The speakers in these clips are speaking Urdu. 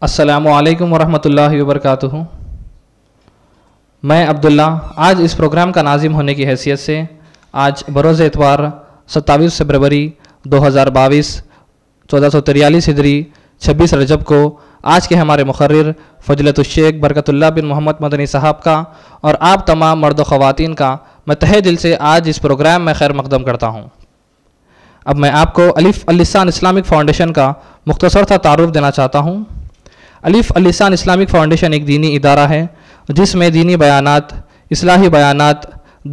السلام علیکم ورحمۃ اللہ وبرکاتہ۔ میں عبداللہ آج اس پروگرام کا ناظم ہونے کی حیثیت سے آج بروز اتوار 27 فروری 2022 1443 ہجری 26 رجب کو آج کے ہمارے مقرر فضیلت الشیخ برکت اللہ بن محمد مدنی صاحب کا اور آپ تمام مرد و خواتین کا میں تہہ دل سے آج اس پروگرام میں خیر مقدم کرتا ہوں۔ اب میں آپ کو الف اللسان اسلامک فاؤنڈیشن کا مختصر سا تعارف دینا چاہتا ہوں۔ الف اللسان اسلامک فاؤنڈیشن ایک دینی ادارہ ہے جس میں دینی بیانات، اصلاحی بیانات،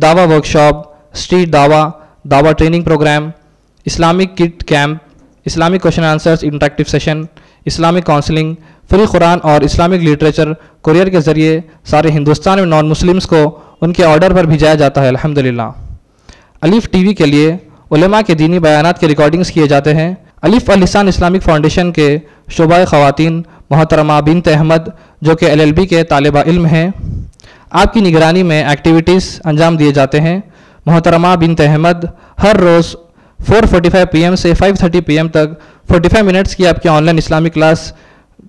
دعویٰ ورکشاپ، اسٹریٹ دعویٰ training programme, Islamic kit camp, Islamic question answers interactive session, Islamic counselling, free Quran اور اسلامک لٹریچر کوریئر کے ذریعے سارے ہندوستان میں نان مسلمز کو ان کے آرڈر پر بھیجایا جاتا ہے الحمدللہ۔ الف ٹی وی کے لیے علماء کے دینی بیانات کے ریکارڈنگز کیے جاتے ہیں۔ الف اللسان اسلامک فاؤنڈیشن کے شعبہ خواتین محترمہ بنت احمد جو کہ LLB کے طالبہ علم ہیں، آپ کی نگرانی میں ایکٹیویٹیز انجام دیے جاتے ہیں۔ محترمہ بنت احمد ہر روز 4:45 PM سے 5:30 PM تک 45 منٹس کی آپ کی on line Islamic class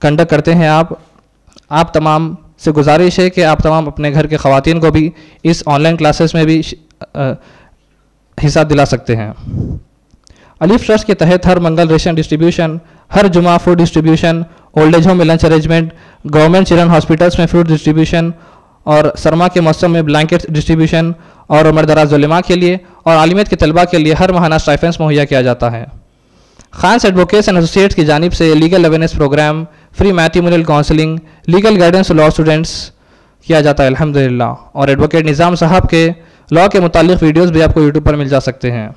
conduct کرتے ہیں۔ آپ تمام سے گزارش ہے کہ آپ تمام اپنے گھر کے خواتین کو بھی اس آن لائن کلاسز میں بھی حصہ دلا سکتے ہیں۔ الف ٹرسٹ کے تحت ہر منگل ریشن ڈسٹریبیوشن، ہر جمعہ food distribution, old age home میں lunch arrangement, government children hospitals میں فوڈ ڈسٹریبیوشن اور سرما کے موسم میں بلینکٹ ڈسٹریبیوشن اور عمر دراز علماء کے لیے اور عالمیت کے طلباء کے لیے ہر ماہانہ اسٹائپنڈز مہیا کیا جاتا ہے۔ خانس ایڈوکیٹس اینڈ ایسوسیٹس کی جانب سے legal awareness programme, free matrimonial counselling, legal guidance law students کیا جاتا ہے الحمدللہ، اور ایڈوکیٹ نظام صاحب کے لاء کے متعلق ویڈیوز بھی آپ کو یوٹیوب پر مل جا سکتے ہیں۔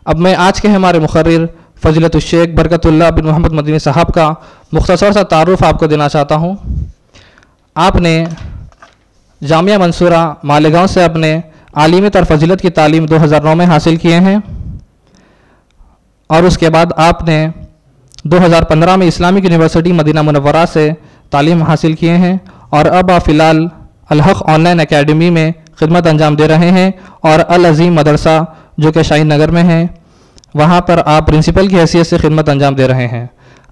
اب میں آج کے ہمارے مقرر فضیلت الشیخ برکت اللہ بن محمد مدنی صاحب کا مختصر سا تعارف آپ کو دینا چاہتا ہوں۔ آپ نے جامعہ منصورہ مالیگاؤں سے اپنے عالمیت اور فضیلت کی تعلیم 2009 میں حاصل کیے ہیں، اور اس کے بعد آپ نے 2015 میں اسلامک یونیورسٹی مدینہ منورہ سے تعلیم حاصل کیے ہیں، اور اب آپ فی الحال الحق آن لائن اکیڈمی میں خدمت انجام دے رہے ہیں، اور العظیم مدرسہ جو کہ شاہین نگر میں ہے وہاں پر آپ پرنسپل کی حیثیت سے خدمت انجام دے رہے ہیں۔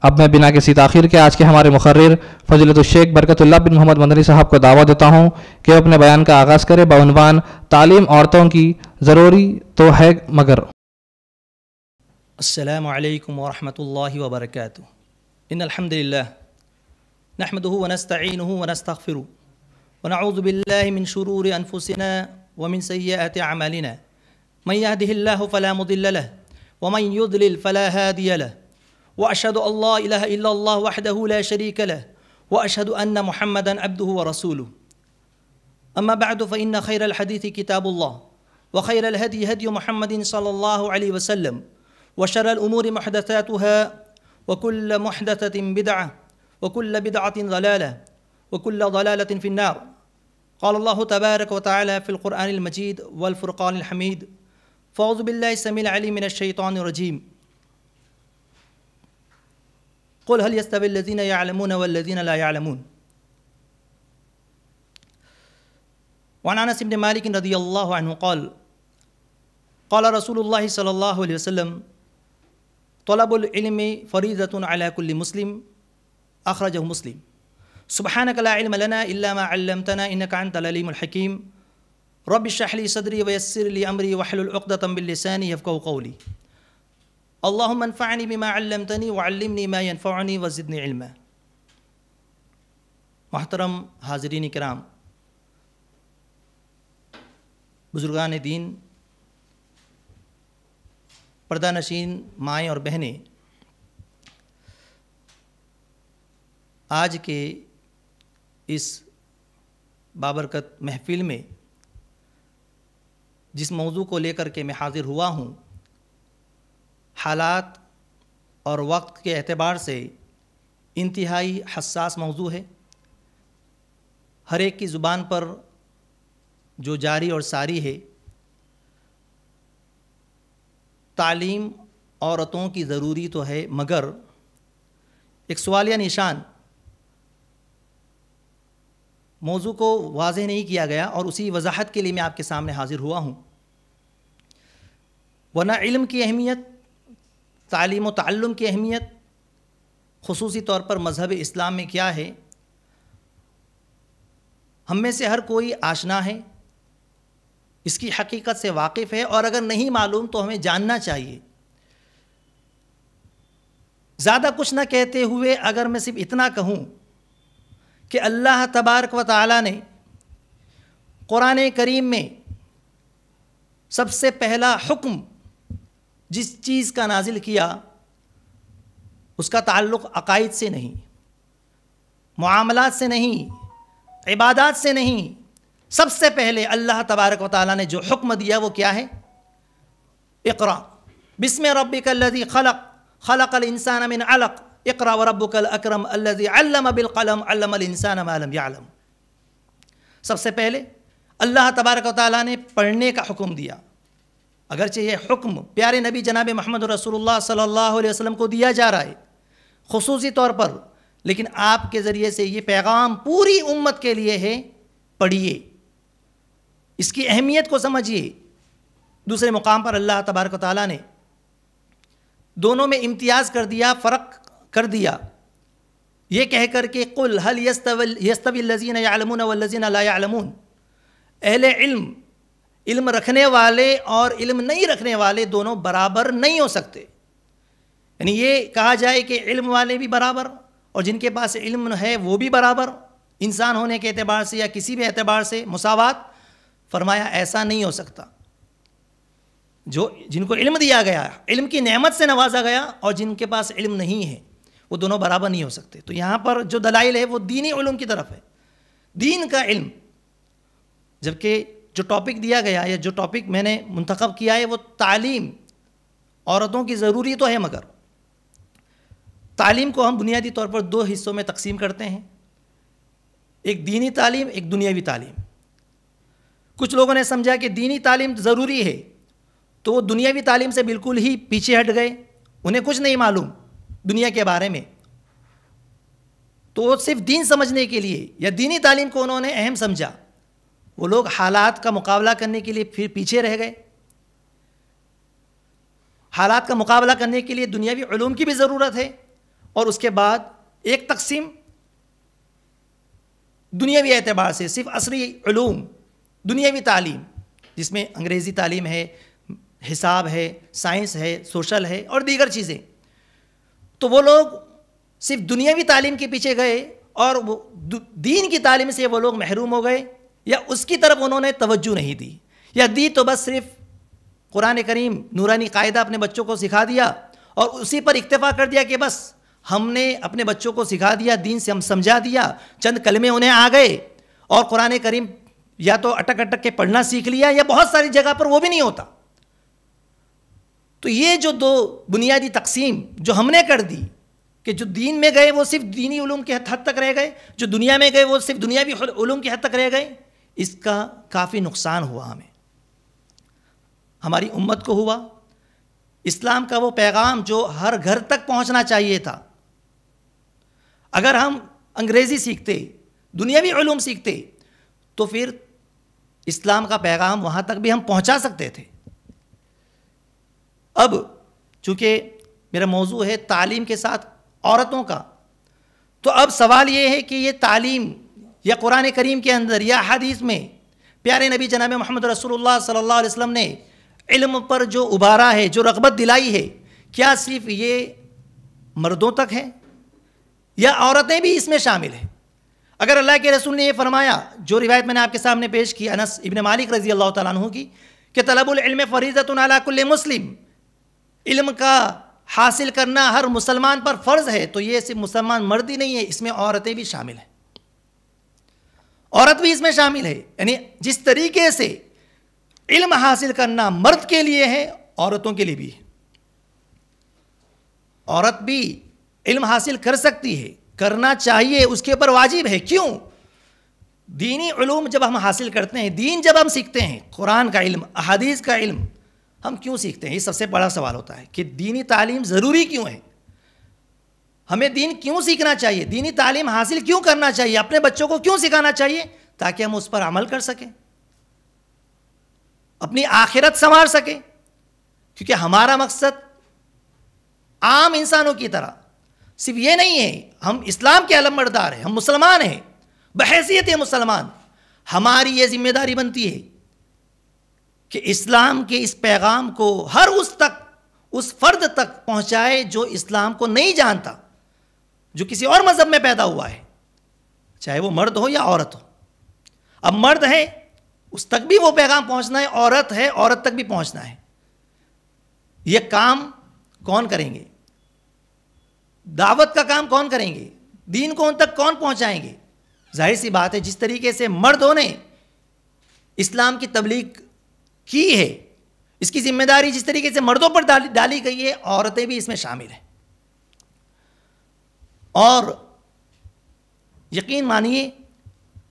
اب میں بنا کسی تاخیر کے آج کے ہمارے مقرر فضیلت الشیخ برکت اللہ بن محمد مدنی صاحب کو دعوت دیتا ہوں کہ وہ اپنے بیان کا آغاز کرے بعنوان تعلیم عورتوں کی ضروری تو ہے مگر۔ السلام علیکم ورحمۃ اللہ وبرکاتہ۔ ان الحمد للہ نحمدہ ونستعینہ ونستغفرہ ونعوذ باللہ من شرور انفسنا ومن سیئات اعمالنا من یهده اللہ فلا مضل له ومن يضلل فلا هادي له واشهد ان لا اله الا الله وحده لا شريك له واشهد ان محمدا عبده ورسوله اما بعد فان خير الحديث كتاب الله وخير الهدي هدي محمد صلى الله عليه وسلم وشر الامور محدثاتها وكل محدثة بدعة وكل بدعة ضلالة وكل ضلالة في النار قال الله تبارك وتعالى في القرآن المجيد والفرقان الحميد فأعوذ بالله السميع العليم من الشيطان الرجيم قل هل يستوي الذين يعلمون والذين لا يعلمون وعن انس بن مالك رضي الله عنه قال قال رسول الله صلى الله عليه وسلم طلب العلم فريضة على كل مسلم أخرجه مسلم سبحانك لا علم لنا إلا ما علمتنا إنك أنت العليم الحكيم رب اشرح لي صدري ويسر لي أمري واحلل عقدة من لساني يفقهوا قولي اللهم انفعني بما علمتني وعلمني ما ينفعني وزدني علما۔ محترم حاضرین کرام، بزرگان دین، پردہ نشین مائیں اور بہنیں، آج کے اس بابرکت محفل میں جس موضوع کو لے کر کے میں حاضر ہوا ہوں، حالات اور وقت کے اعتبار سے انتہائی حساس موضوع ہے۔ ہر ایک کی زبان پر جو جاری اور ساری ہے، تعلیم عورتوں کی ضروری تو ہے مگر ایک سوالیہ نشان موضوع کو واضح نہیں کیا گیا، اور اسی وضاحت کے لیے میں آپ کے سامنے حاضر ہوا ہوں۔ ورنہ علم کی اہمیت، تعلیم و تعلم کی اہمیت خصوصی طور پر مذہب اسلام میں کیا ہے، ہم میں سے ہر کوئی آشنا ہے، اس کی حقیقت سے واقف ہے، اور اگر نہیں معلوم تو ہمیں جاننا چاہیے۔ زیادہ کچھ نہ کہتے ہوئے اگر میں صرف اتنا کہوں کہ اللہ تبارک و تعالیٰ نے قرآن کریم میں سب سے پہلا حکم جس چیز کا نازل کیا اس کا تعلق عقائد سے نہیں، معاملات سے نہیں، عبادات سے نہیں، سب سے پہلے اللہ تبارک و تعالیٰ نے جو حکم دیا وہ کیا ہے؟ اقرا بسم ربک الذی خلق خلق الانسان من علق اقرا وربک الاکرم الذی علم بالقلم علم الانسان ما لم يعلم۔ سب سے پہلے اللہ تبارک و تعالیٰ نے پڑھنے کا حکم دیا، اگرچہ یہ حکم پیارے نبی جناب محمد رسول اللہ صلی اللہ علیہ وسلم کو دیا جا رہا ہے خصوصی طور پر، لیکن آپ کے ذریعے سے یہ پیغام پوری امت کے لیے ہے، پڑھیے، اس کی اہمیت کو سمجھیے۔ دوسرے مقام پر اللہ تبارک و تعالیٰ نے دونوں میں امتیاز کر دیا، فرق کر دیا، یہ کہہ کر کہ قل هل يستوي الذين يعلمون والذين لا يعلمون، اہل علم رکھنے والے اور علم نہیں رکھنے والے دونوں برابر نہیں ہو سکتے، یعنی یہ کہا جائے کہ علم والے بھی برابر اور جن کے پاس علم ہے وہ بھی برابر، انسان ہونے کے اعتبار سے یا کسی بھی اعتبار سے مساوات، فرمایا ایسا نہیں ہو سکتا۔ جن کو علم دیا گیا، علم کی نعمت سے نوازا گیا، اور جن کے پاس علم نہیں ہے وہ دونوں برابر نہیں ہو سکتے۔ تو یہاں پر جو دلائل ہے وہ دینی علوم کی طرف ہے، دین کا علم، جبکہ جو ٹاپک دیا گیا یا جو ٹاپک میں نے منتخب کیا ہے وہ تعلیم، عورتوں کی ضروری تو ہے، مگر تعلیم کو ہم بنیادی طور پر دو حصوں میں تقسیم کرتے ہیں، ایک دینی تعلیم، ایک دنیاوی تعلیم۔ کچھ لوگوں نے سمجھا کہ دینی تعلیم ضروری ہے تو وہ دنیاوی تعلیم سے بالکل ہی پیچھے ہٹ گئے، انہیں کچھ نہیں معلوم دنیا کے بارے میں، تو وہ صرف دین سمجھنے کے لیے یا دینی تعلیم کو انہوں نے اہم سمجھا، وہ لوگ حالات کا مقابلہ کرنے کے لیے پھر پیچھے رہ گئے۔ حالات کا مقابلہ کرنے کے لیے دنیاوی علوم کی بھی ضرورت ہے، اور اس کے بعد ایک تقسیم دنیاوی اعتبار سے صرف عصری علوم، دنیاوی تعلیم، جس میں انگریزی تعلیم ہے، حساب ہے، سائنس ہے، سوشل ہے اور دیگر چیزیں۔ تو وہ لوگ صرف دنیاوی تعلیم کے پیچھے گئے اور وہ دین کی تعلیم سے وہ لوگ محروم ہو گئے، یا اس کی طرف انہوں نے توجہ نہیں دی، یا دی تو بس صرف قرآن کریم نورانی قاعدہ اپنے بچوں کو سکھا دیا اور اسی پر اکتفا کر دیا کہ بس ہم نے اپنے بچوں کو سکھا دیا، دین سے ہم سمجھا دیا، چند کلمے انہیں آ گئے، اور قرآن کریم یا تو اٹک اٹک کے پڑھنا سیکھ لیا، یا بہت ساری جگہ پر وہ بھی نہیں ہوتا۔ تو یہ جو دو بنیادی تقسیم جو ہم نے کر دی کہ جو دین میں گئے وہ صرف دینی علوم کے حد تک رہ گئے، جو دنیا میں گئے وہ صرف دنیاوی علوم کی حد تک رہ گئے، اس کا کافی نقصان ہوا، ہمیں، ہماری امت کو ہوا۔ اسلام کا وہ پیغام جو ہر گھر تک پہنچنا چاہیے تھا، اگر ہم انگریزی سیکھتے، دنیاوی علوم سیکھتے، تو پھر اسلام کا پیغام وہاں تک بھی ہم پہنچا سکتے تھے۔ اب چونکہ میرا موضوع ہے تعلیم کے ساتھ عورتوں کا، تو اب سوال یہ ہے کہ یہ تعلیم یا قرآن کریم کے اندر یا حدیث میں پیارے نبی جناب محمد رسول اللہ صلی اللہ علیہ وسلم نے علم پر جو ابھارا ہے، جو رغبت دلائی ہے، کیا صرف یہ مردوں تک ہے یا عورتیں بھی اس میں شامل ہیں؟ اگر اللہ کے رسول نے یہ فرمایا، جو روایت میں نے آپ کے سامنے پیش کی انس ابن مالک رضی اللہ تعالیٰ عنہ کی، کہ طلب العلم فریضۃ علی کل مسلم، علم کا حاصل کرنا ہر مسلمان پر فرض ہے، تو یہ صرف مسلمان مرد ہی نہیں ہے، اس میں عورتیں بھی شامل ہیں، عورت بھی اس میں شامل ہے، یعنی جس طریقے سے علم حاصل کرنا مرد کے لیے ہے، عورتوں کے لیے بھی ہے۔ عورت بھی علم حاصل کر سکتی ہے، کرنا چاہیے، اس کے اوپر واجب ہے۔ کیوں؟ دینی علوم جب ہم حاصل کرتے ہیں، دین جب ہم سیکھتے ہیں، قرآن کا علم، احادیث کا علم، ہم کیوں سیکھتے ہیں؟ یہ سب سے بڑا سوال ہوتا ہے کہ دینی تعلیم ضروری کیوں ہے، ہمیں دین کیوں سیکھنا چاہیے، دینی تعلیم حاصل کیوں کرنا چاہیے، اپنے بچوں کو کیوں سکھانا چاہیے، تاکہ ہم اس پر عمل کر سکیں، اپنی آخرت سنوار سکیں۔ کیونکہ ہمارا مقصد عام انسانوں کی طرح صرف یہ نہیں ہے ہم اسلام کے علم بردار ہیں، ہم مسلمان ہیں، بحیثیت مسلمان ہماری یہ ذمہ داری بنتی ہے کہ اسلام کے اس پیغام کو ہر اس فرد تک پہنچائے جو اسلام کو نہیں جانتا، جو کسی اور مذہب میں پیدا ہوا ہے، چاہے وہ مرد ہو یا عورت ہو۔ اب مرد ہے اس تک بھی وہ پیغام پہنچنا ہے، عورت ہے عورت تک بھی پہنچنا ہے۔ یہ کام کون کریں گے؟ دعوت کا کام کون کریں گے؟ دین کو ان تک کون پہنچائیں گے؟ ظاہر سی بات ہے جس طریقے سے مردوں نے اسلام کی تبلیغ کی ہے، اس کی ذمہ داری جس طریقے سے مردوں پر ڈالی گئی ہے، عورتیں بھی اس میں شامل ہیں۔ اور یقین مانیے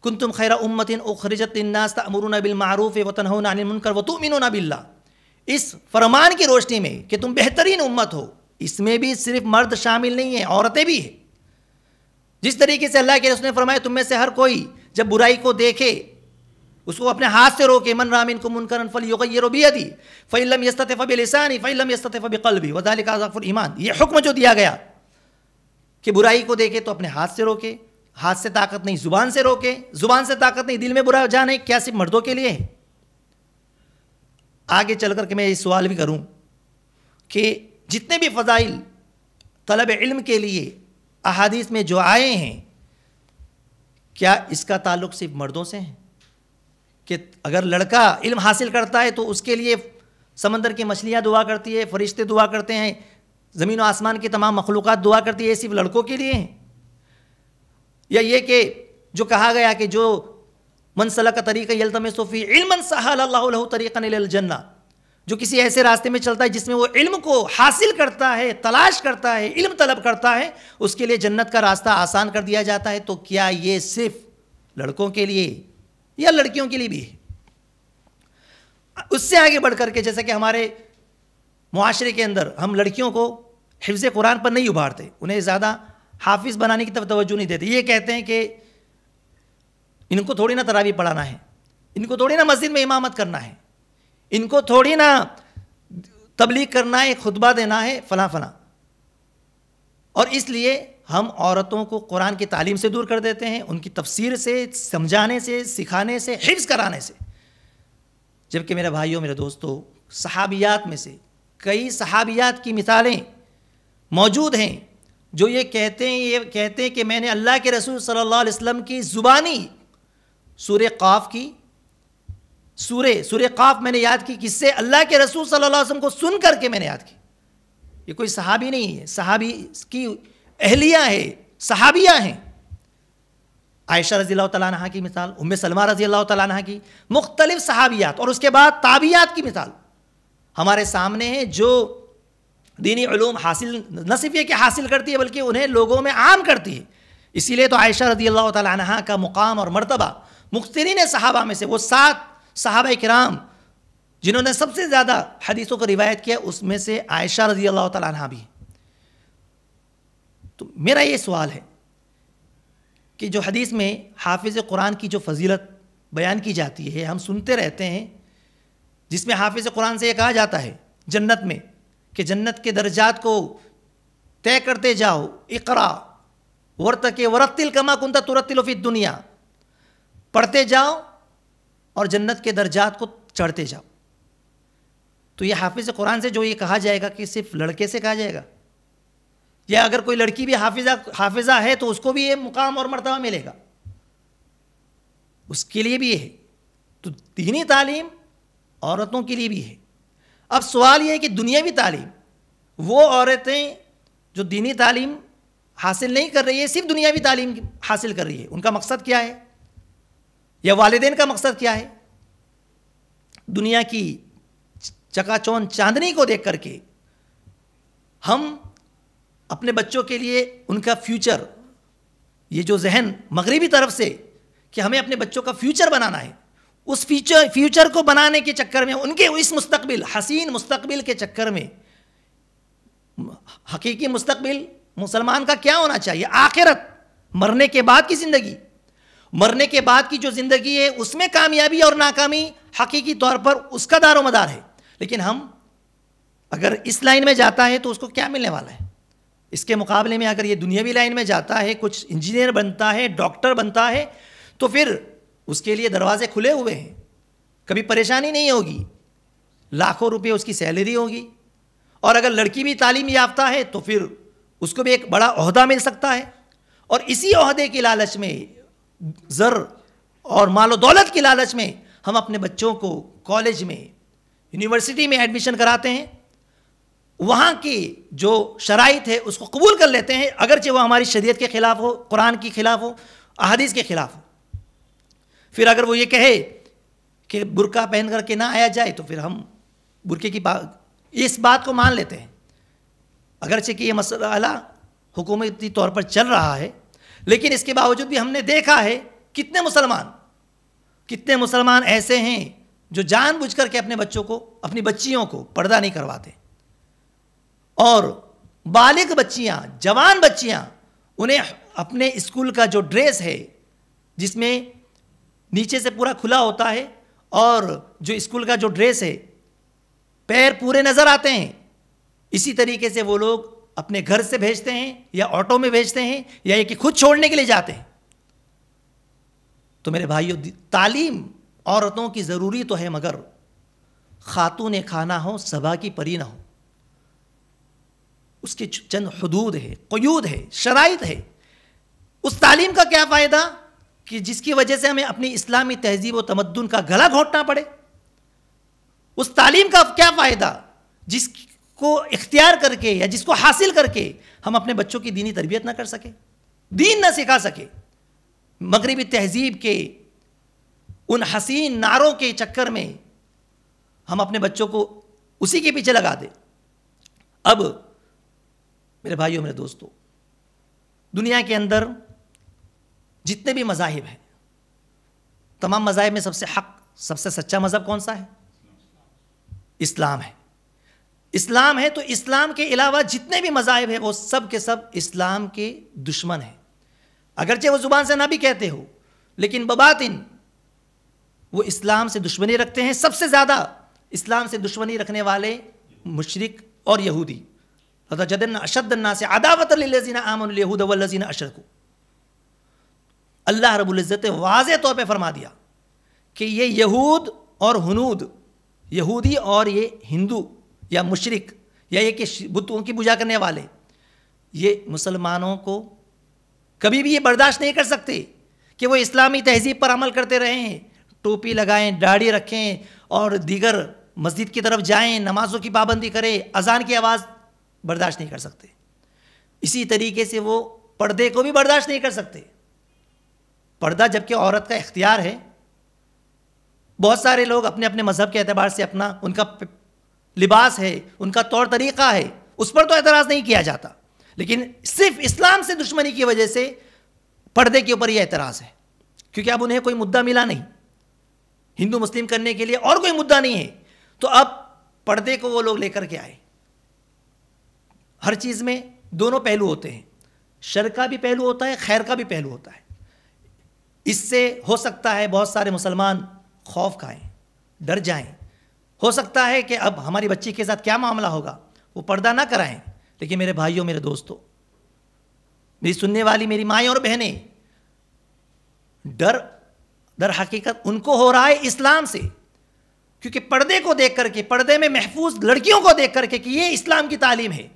کنتم خیر امت اخرجت للناس تأمرون بالمعروف وتنہون عن المنکر وتؤمنون باللہ، اس فرمان کی روشنی میں کہ تم بہترین امت ہو، اس میں بھی صرف مرد شامل نہیں ہیں، عورتیں بھی ہیں۔ جس طریقے سے اللہ کے رسول نے فرمایا تم میں سے ہر کوئی جب برائی کو دیکھے اس کو اپنے ہاتھ سے روکے، من رأى منکم منکرا فلیغیرہ بیدہ فإن لم یستطع فبلسانہ فإن لم یستطع فبقلبہ وذلک اضعف الایمان، یہ حکم جو دیا گیا کہ برائی کو دیکھے تو اپنے ہاتھ سے روکے، ہاتھ سے طاقت نہیں زبان سے روکے، زبان سے طاقت نہیں دل میں برا جانے، کیا صرف مردوں کے لیے ہے؟ آگے چل کر کے میں یہ سوال بھی کروں کہ جتنے بھی فضائل طلب علم کے لیے احادیث میں جو آئے ہیں، کیا اس کا تعلق صرف مردوں سے ہے؟ کہ اگر لڑکا علم حاصل کرتا ہے تو اس کے لیے سمندر کی مچھلیاں دعا کرتی ہے، فرشتے دعا کرتے ہیں، زمین و آسمان کی تمام مخلوقات دعا کرتی ہے، یہ صرف لڑکوں کے لیے ہیں؟ یا یہ کہ جو کہا گیا کہ جو من سلک طریقہ یلتمس فیہ علما سہل اللہ لہ طریقا الی الجنہ، جو کسی ایسے راستے میں چلتا ہے جس میں وہ علم کو حاصل کرتا ہے، تلاش کرتا ہے، علم طلب کرتا ہے، اس کے لیے جنت کا راستہ آسان کر دیا جاتا ہے۔ تو کیا یہ صرف لڑکوں کے لیے یا لڑکیوں کے لیے بھی ہے؟ اس سے آگے بڑھ کر کے جیسا کہ ہمارے معاشرے کے اندر ہم لڑکیوں کو حفظ قرآن پر نہیں ابھارتے، انہیں زیادہ حافظ بنانے کی طرف توجہ نہیں دیتے، یہ کہتے ہیں کہ ان کو تھوڑی نہ تراویح پڑھانا ہے، ان کو تھوڑی نہ مسجد میں امامت کرنا ہے، ان کو تھوڑی نہ تبلیغ کرنا ہے، خطبہ دینا ہے، فلاں فلاں۔ اور اس لیے ہم عورتوں کو قرآن کی تعلیم سے دور کر دیتے ہیں، ان کی تفسیر سے، سمجھانے سے، سکھانے سے، حفظ کرانے سے۔ جبکہ میرے بھائیوں، میرے دوستوں، صحابیات میں سے کئی صحابیات کی مثالیں موجود ہیں جو یہ کہتے ہیں کہ میں نے اللہ کے رسول صلی اللہ علیہ وسلم کی زبانی سورہ قاف کی سورہ قاف میں نے یاد کی، کس سے؟ اللہ کے رسول صلی اللہ علیہ وسلم کو سن کر کے میں نے یاد کی۔ یہ کوئی صحابی نہیں ہے، صحابی کی اہلیہ ہے، صحابیہ ہیں۔ عائشہ رضی اللہ تعالیٰ عنہ کی مثال، ام سلمہ رضی اللہ تعالیٰ عنہ کی، مختلف صحابیات، اور اس کے بعد تابعیات کی مثال ہمارے سامنے ہے جو دینی علوم حاصل نہ صرف یہ کہ حاصل کرتی ہے بلکہ انہیں لوگوں میں عام کرتی ہے۔ اسی لیے تو عائشہ رضی اللہ تعالیٰ عنہ کا مقام اور مرتبہ مخترین صحابہ میں سے وہ 7 صحابہ کرام جنہوں نے سب سے زیادہ حدیثوں کو روایت کیا، اس میں سے عائشہ رضی اللہ تعالیٰ عنہ بھی۔ تو میرا یہ سوال ہے کہ جو حدیث میں حافظ قرآن کی جو فضیلت بیان کی جاتی ہے، ہم سنتے رہتے ہیں، جس میں حافظ قرآن سے یہ کہا جاتا ہے جنت میں کہ جنت کے درجات کو طے کرتے جاؤ، اقرا ورتقِ ورتل کما کنت ترتل فی الدنیا، پڑھتے جاؤ اور جنت کے درجات کو چڑھتے جاؤ۔ تو یہ حافظ قرآن سے جو یہ کہا جائے گا کہ صرف لڑکے سے کہا جائے گا، یا اگر کوئی لڑکی بھی حافظہ ہے تو اس کو بھی یہ مقام اور مرتبہ ملے گا، اس کے لیے بھی یہ ہے۔ تو دینی تعلیم عورتوں کے لیے بھی ہے۔ اب سوال یہ ہے کہ دنیاوی تعلیم، وہ عورتیں جو دینی تعلیم حاصل نہیں کر رہی ہے، صرف دنیاوی تعلیم حاصل کر رہی ہے، ان کا مقصد کیا ہے؟ یا والدین کا مقصد کیا ہے؟ دنیا کی چکا چوند چاندنی کو دیکھ کر کے ہم اپنے بچوں کے لیے ان کا فیوچر، یہ جو ذہن مغربی طرف سے کہ ہمیں اپنے بچوں کا فیوچر بنانا ہے، اس فیوچر کو بنانے کے چکر میں، ان کے اس مستقبل، حسین مستقبل کے چکر میں، حقیقی مستقبل مسلمان کا کیا ہونا چاہیے؟ آخرت، مرنے کے بعد کی زندگی، مرنے کے بعد کی جو زندگی ہے اس میں کامیابی اور ناکامی حقیقی طور پر اس کا دار و مدار ہے۔ لیکن ہم اگر اس لائن میں جاتا ہے تو اس کو کیا ملنے والا ہے؟ اس کے مقابلے میں اگر یہ دنیاوی لائن میں جاتا ہے, کچھ انجینئر بنتا ہے, ڈاکٹر بنتا ہے, تو پھر اس کے لیے دروازے کھلے ہوئے ہیں, کبھی پریشانی نہیں ہوگی, لاکھوں روپے اس کی سیلری ہوگی. اور اگر لڑکی بھی تعلیم یافتہ ہے تو پھر اس کو بھی ایک بڑا عہدہ مل سکتا ہے, اور اسی عہدے کی لالچ میں, زر اور مال و دولت کی لالچ میں ہم اپنے بچوں کو کالج میں, یونیورسٹی میں ایڈمیشن کراتے ہیں. وہاں کی جو شرائط ہے اس کو قبول کر لیتے ہیں, اگرچہ وہ ہماری شریعت کے خلاف ہو, قرآن کے خلاف ہو, احادیث کے خلاف ہو. پھر اگر وہ یہ کہے کہ برقع پہن کر کے نہ آیا جائے تو پھر ہم برقعے کی اس بات کو مان لیتے ہیں, اگرچہ کہ یہ مسئلہ حکومتی طور پر چل رہا ہے, لیکن اس کے باوجود بھی ہم نے دیکھا ہے کتنے مسلمان ایسے ہیں جو جان بوجھ کر کے اپنے بچوں کو, اپنی بچیوں کو پردہ نہیں کرواتے, اور بالغ بچیاں, جوان بچیاں, انہیں اپنے اسکول کا جو ڈریس ہے جس میں نیچے سے پورا کھلا ہوتا ہے اور جو اسکول کا جو ڈریس ہے پیر پورے نظر آتے ہیں, اسی طریقے سے وہ لوگ اپنے گھر سے بھیجتے ہیں یا آٹو میں بھیجتے ہیں یا یہ کہ خود چھوڑنے کے لیے جاتے ہیں. تو میرے بھائیو, تعلیم عورتوں کی ضروری تو ہے, مگر خاتون خانہ ہو, صبا کی پری نہ ہو. اس کے چند حدود ہے, قیود ہے, شرائط ہے. اس تعلیم کا کیا فائدہ کہ جس کی وجہ سے ہمیں اپنی اسلامی تہذیب و تمدن کا گلا گھونٹنا پڑے. اس تعلیم کا کیا فائدہ جس کو اختیار کر کے یا جس کو حاصل کر کے ہم اپنے بچوں کی دینی تربیت نہ کر سکے, دین نہ سکھا سکے. مغربی تہذیب کے ان حسین نعروں کے چکر میں ہم اپنے بچوں کو اسی کے پیچھے لگا دیں. اب میرے بھائیوں, میرے دوستوں, دنیا کے اندر جتنے بھی مذاہب ہیں, تمام مذاہب میں سب سے حق, سب سے سچا مذہب کون سا ہے؟ اسلام ہے. اسلام ہے. تو اسلام کے علاوہ جتنے بھی مذاہب ہیں وہ سب کے سب اسلام کے دشمن ہیں. اگرچہ وہ زبان سے نہ بھی کہتے ہو, لیکن بباطن وہ اسلام سے دشمنی رکھتے ہیں. سب سے زیادہ اسلام سے دشمنی رکھنے والے مشرک اور یہودی. لَتَجِدَنَّ أَشَدَّ النَّاسِ عَدَاوَةً لِلَّذِينَ آمَنُوا الْيَهُودَ وَالَّذِينَ أَشْرَكُوا. اللہ رب العزت نے واضح طور پہ فرما دیا کہ یہ یہود اور ہنود, یہودی اور یہ ہندو یا مشرک یا یہ کہ بتوں کی پوجا کرنے والے, یہ مسلمانوں کو کبھی بھی یہ برداشت نہیں کر سکتے کہ وہ اسلامی تہذیب پر عمل کرتے رہیں, ٹوپی لگائیں, داڑھی رکھیں اور دیگر مسجد کی طرف جائیں, نمازوں کی پابندی کریں, اذان کی آواز برداشت نہیں کر سکتے. اسی طریقے سے وہ پردے کو بھی برداشت نہیں کر سکتے. پردہ جبکہ عورت کا اختیار ہے. بہت سارے لوگ اپنے اپنے مذہب کے اعتبار سے اپنا, ان کا لباس ہے, ان کا طور طریقہ ہے, اس پر تو اعتراض نہیں کیا جاتا, لیکن صرف اسلام سے دشمنی کی وجہ سے پردے کے اوپر یہ اعتراض ہے, کیونکہ اب انہیں کوئی مدعا ملا نہیں, ہندو مسلم کرنے کے لیے اور کوئی مدعا نہیں ہے, تو اب پردے کو وہ لوگ لے کر کے آئے. ہر چیز میں دونوں پہلو ہوتے ہیں, شر کا بھی پہلو ہوتا ہے, خیر کا بھی پہلو ہوتا ہے. اس سے ہو سکتا ہے بہت سارے مسلمان خوف کھائیں, ڈر جائیں. ہو سکتا ہے کہ اب ہماری بچی کے ساتھ کیا معاملہ ہوگا, وہ پردہ نہ کرائیں. لیکن میرے بھائیوں, میرے دوستوں, میری سننے والی میری مائیں اور بہنیں, ڈر در حقیقت ان کو ہو رہا ہے اسلام سے, کیونکہ پردے کو دیکھ کر کے, پردے میں محفوظ لڑکیوں کو دیکھ کر کے کہ یہ اسلام کی تعلیم ہے,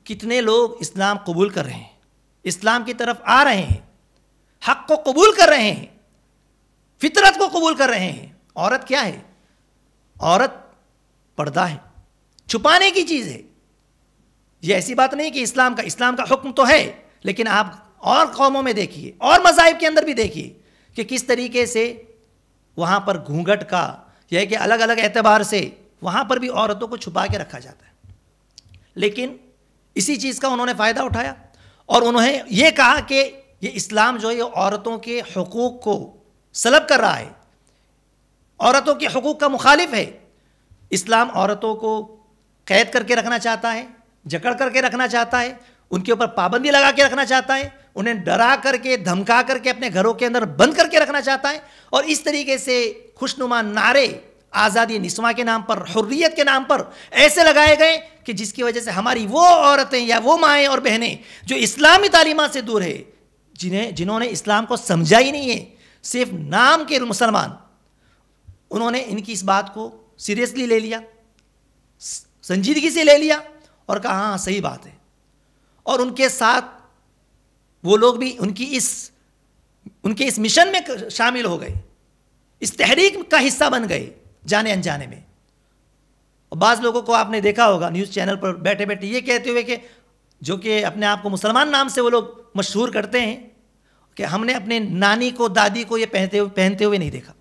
کتنے لوگ اسلام قبول کر رہے ہیں, اسلام کی طرف آ رہے ہیں, حق کو قبول کر رہے ہیں, فطرت کو قبول کر رہے ہیں. عورت کیا ہے؟ عورت پردہ ہے, چھپانے کی چیز ہے. یہ ایسی بات نہیں کہ اسلام کا حکم تو ہے, لیکن آپ اور قوموں میں دیکھیے, اور مذاہب کے اندر بھی دیکھیے کہ کس طریقے سے وہاں پر گھونگھٹ کا یا کہ الگ الگ اعتبار سے وہاں پر بھی عورتوں کو چھپا کے رکھا جاتا ہے. لیکن اسی چیز کا انہوں نے فائدہ اٹھایا اور انہوں نے یہ کہا کہ یہ اسلام جو ہے یہ عورتوں کے حقوق کو سلب کر رہا ہے, عورتوں کے حقوق کا مخالف ہے. اسلام عورتوں کو قید کر کے رکھنا چاہتا ہے, جکڑ کر کے رکھنا چاہتا ہے, ان کے اوپر پابندی لگا کے رکھنا چاہتا ہے, انہیں ڈرا کر کے, دھمکا کر کے اپنے گھروں کے اندر بند کر کے رکھنا چاہتا ہے. اور اس طریقے سے خوشنما نعرے آزادی نسواں کے نام پر, حریت کے نام پر ایسے لگائے گئے کہ جس کی وجہ سے ہماری وہ عورتیں یا وہ مائیں اور بہنیں جو اسلامی تعلیمات سے دور ہے، جنہوں نے اسلام کو سمجھا ہی نہیں ہے، صرف نام کے مسلمان، انہوں نے ان کی اس بات کو سیریسلی لے لیا، سنجیدگی سے لے لیا اور کہا ہاں صحیح بات ہے، اور ان کے ساتھ وہ لوگ بھی ان کے اس مشن میں شامل ہو گئے، اس تحریک کا حصہ بن گئے جانے انجانے میں۔ اور بعض لوگوں کو آپ نے دیکھا ہوگا نیوز چینل پر بیٹھے بیٹھے یہ کہتے ہوئے کہ جو کہ اپنے آپ کو مسلمان نام سے وہ لوگ مشہور کرتے ہیں کہ ہم نے اپنے نانی کو دادی کو یہ پہنتے ہوئے نہیں دیکھا۔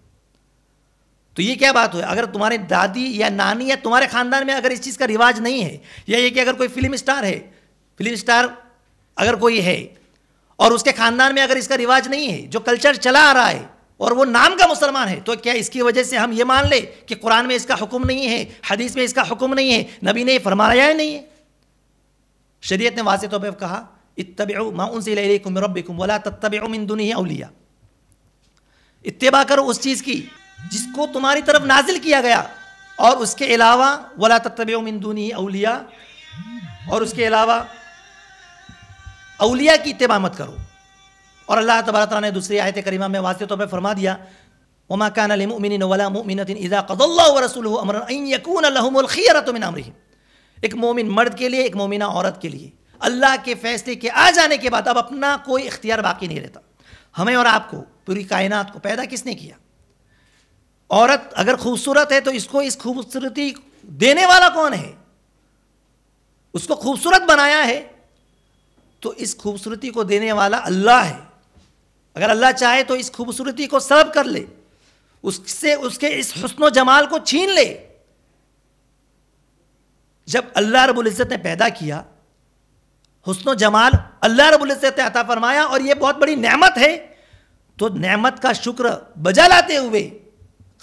تو یہ کیا بات ہوئی؟ اگر تمہارے دادی یا نانی یا تمہارے خاندان میں اگر اس چیز کا رواج نہیں ہے، یا یہ کہ اگر کوئی فلم اسٹار اگر کوئی ہے اور اس کے خاندان میں اگر اس کا رواج نہیں ہے، جو کلچر چلا آ رہا ہے اور وہ نام کا مسلمان ہے، تو کیا اس کی وجہ سے ہم یہ مان لیں کہ قرآن میں اس کا حکم نہیں ہے، حدیث میں اس کا حکم نہیں ہے، نبی نے یہ فرمایا ہے نہیں ہے؟ شریعت نے واضح طور پہ کہا اتبعوا ما انزل الیکم من ربکم ولا تتبعوا من دونہ اولیاء، اتباع کرو اس چیز کی جس کو تمہاری طرف نازل کیا گیا، اور اس کے علاوہ ولا تتبعوا من دونہ اولیاء، اور اس کے علاوہ اولیاء کی اتباع مت کرو۔ اور اللہ تبارک تعالیٰ نے دوسری آیت کریمہ میں واضح طور پر فرما دیا وما كان لمؤمن ولا مؤمنة اذا قضى الله ورسوله امرا ان يكون لهم الخيرة من امرهم، ایک مومن مرد کے لیے، ایک مومنہ عورت کے لیے اللہ کے فیصلے کے آ جانے کے بعد اب اپنا کوئی اختیار باقی نہیں رہتا۔ ہمیں اور آپ کو، پوری کائنات کو پیدا کس نے کیا؟ عورت اگر خوبصورت ہے تو اس کو اس خوبصورتی دینے والا کون ہے؟ اس کو خوبصورت بنایا ہے تو اس خوبصورتی کو دینے والا اللہ ہے۔ اگر اللہ چاہے تو اس خوبصورتی کو سلب کر لے، اس سے اس کے اس حسن و جمال کو چھین لے۔ جب اللہ رب العزت نے پیدا کیا، حسن و جمال اللہ رب العزت نے عطا فرمایا اور یہ بہت بڑی نعمت ہے، تو نعمت کا شکر بجا لاتے ہوئے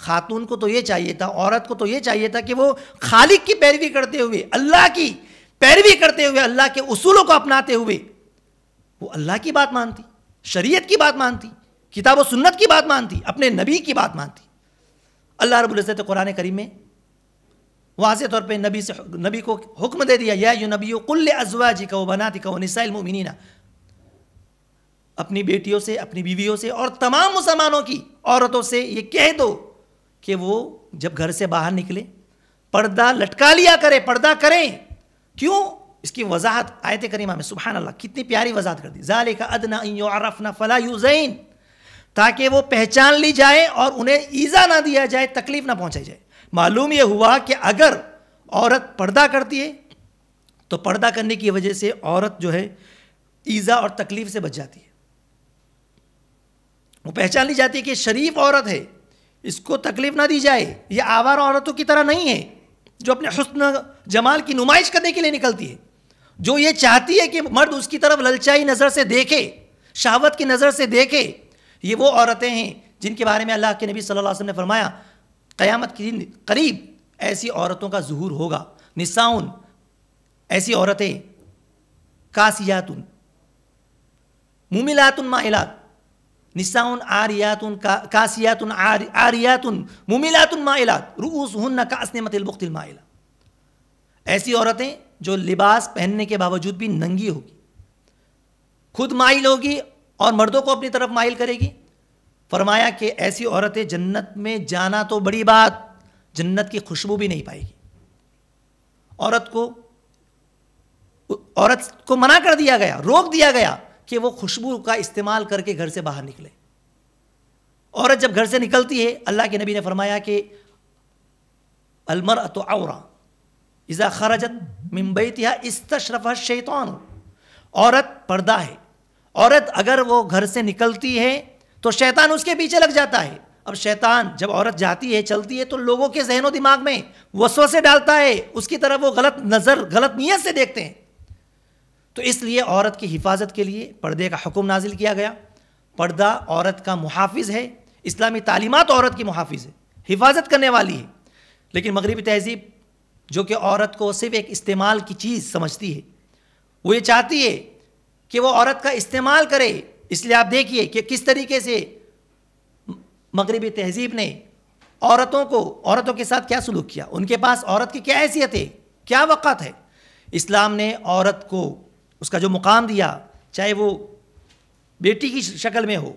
خاتون کو تو یہ چاہیے تھا، عورت کو تو یہ چاہیے تھا کہ وہ خالق کی پیروی کرتے ہوئے، اللہ کی پیروی کرتے ہوئے، اللہ کے اصولوں کو اپناتے ہوئے وہ اللہ کی بات مانتی، شریعت کی بات مانتی، کتاب و سنت کی بات مانتی، اپنے نبی کی بات مانتی۔ اللہ رب العزت قرآن کریم میں واضح طور پہ نبی کو حکم دے دیا یا نبی قل لازواجک و بناتک و نساء المؤمنین، اپنی بیٹیوں سے، اپنی بیویوں سے اور تمام مسلمانوں کی عورتوں سے یہ کہہ دو کہ وہ جب گھر سے باہر نکلے پردہ لٹکا لیا کرے، پردہ کریں۔ کیوں؟ اس کی وضاحت آیت کریمہ میں سبحان اللہ کتنی پیاری وضاحت کر دی، ذالک ادنی ان یعرفن فلا یؤذین، تاکہ وہ پہچان لی جائے اور انہیں ایذا نہ دیا جائے، تکلیف نہ پہنچائی جائے۔ معلوم یہ ہوا کہ اگر عورت پردہ کرتی ہے تو پردہ کرنے کی وجہ سے عورت جو ہے ایذا اور تکلیف سے بچ جاتی ہے، وہ پہچان لی جاتی ہے کہ شریف عورت ہے، اس کو تکلیف نہ دی جائے، یہ آوارہ عورتوں کی طرح نہیں ہے جو اپنے حسن جمال کی نمائش کرنے کے لیے نکلتی ہے، جو یہ چاہتی ہے کہ مرد اس کی طرف للچائی نظر سے دیکھے، شہوت کی نظر سے دیکھے۔ یہ وہ عورتیں ہیں جن کے بارے میں اللہ کے نبی صلی اللہ علیہ وسلم نے فرمایا قیامت کے دن قریب ایسی عورتوں کا ظہور ہوگا، نساؤن، ایسی عورتیں کاسیاتن ممیلاتن مائلات، نساؤن عاریاتن کاسیاتن عاریاتن ممیلاتن مائلات رؤوسہن کاسنمۃ البخت المائلہ، ایسی عورتیں جو لباس پہننے کے باوجود بھی ننگی ہوگی، خود مائل ہوگی اور مردوں کو اپنی طرف مائل کرے گی۔ فرمایا کہ ایسی عورتیں جنت میں جانا تو بڑی بات، جنت کی خوشبو بھی نہیں پائے گی۔ عورت کو منع کر دیا گیا، روک دیا گیا کہ وہ خوشبو کا استعمال کر کے گھر سے باہر نکلے۔ عورت جب گھر سے نکلتی ہے، اللہ کے نبی نے فرمایا کہ المرأۃ عورہ اذا خرجت من بیتہا استشرفہا الشیطان، عورت پردہ ہے، عورت اگر وہ گھر سے نکلتی ہے تو شیطان اس کے پیچھے لگ جاتا ہے۔ اب شیطان جب عورت جاتی ہے، چلتی ہے، تو لوگوں کے ذہن و دماغ میں وسوسے ڈالتا ہے، اس کی طرف وہ غلط نظر، غلط نیت سے دیکھتے ہیں۔ تو اس لیے عورت کی حفاظت کے لیے پردے کا حکم نازل کیا گیا۔ پردہ عورت کا محافظ ہے، اسلامی تعلیمات عورت کی محافظ ہے، حفاظت کرنے والی ہے۔ لیکن مغربی تہذیب جو کہ عورت کو صرف ایک استعمال کی چیز سمجھتی ہے، وہ یہ چاہتی ہے کہ وہ عورت کا استعمال کرے۔ اس لیے آپ دیکھیے کہ کس طریقے سے مغربی تہذیب نے عورتوں کے ساتھ کیا سلوک کیا، ان کے پاس عورت کی کیا حیثیت ہے، کیا وقت ہے۔ اسلام نے عورت کو اس کا جو مقام دیا، چاہے وہ بیٹی کی شکل میں ہو،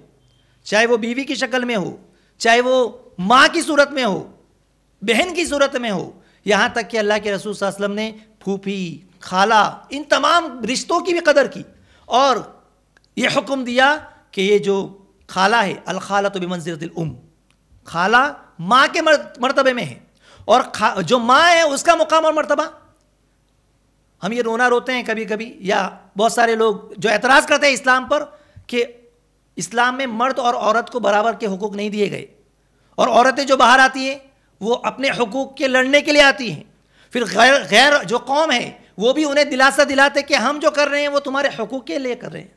چاہے وہ بیوی کی شکل میں ہو، چاہے وہ ماں کی صورت میں ہو، بہن کی صورت میں ہو، یہاں تک کہ اللہ کے رسول صلی اللہ علیہ وسلم نے پھوپھی، خالہ، ان تمام رشتوں کی بھی قدر کی، اور یہ حکم دیا کہ یہ جو خالہ ہے، الخالۃ بمنزلۃ الام، خالہ ماں کے مرتبے میں ہے، اور جو ماں ہے اس کا مقام اور مرتبہ. ہم یہ رونا روتے ہیں کبھی کبھی، یا بہت سارے لوگ جو اعتراض کرتے ہیں اسلام پر کہ اسلام میں مرد اور عورت کو برابر کے حقوق نہیں دیے گئے، اور عورتیں جو باہر آتی ہیں وہ اپنے حقوق کے لڑنے کے لیے آتی ہیں، پھر غیر جو قوم ہے وہ بھی انہیں دلاسا دلاتے کہ ہم جو کر رہے ہیں وہ تمہارے حقوق کے لیے کر رہے ہیں.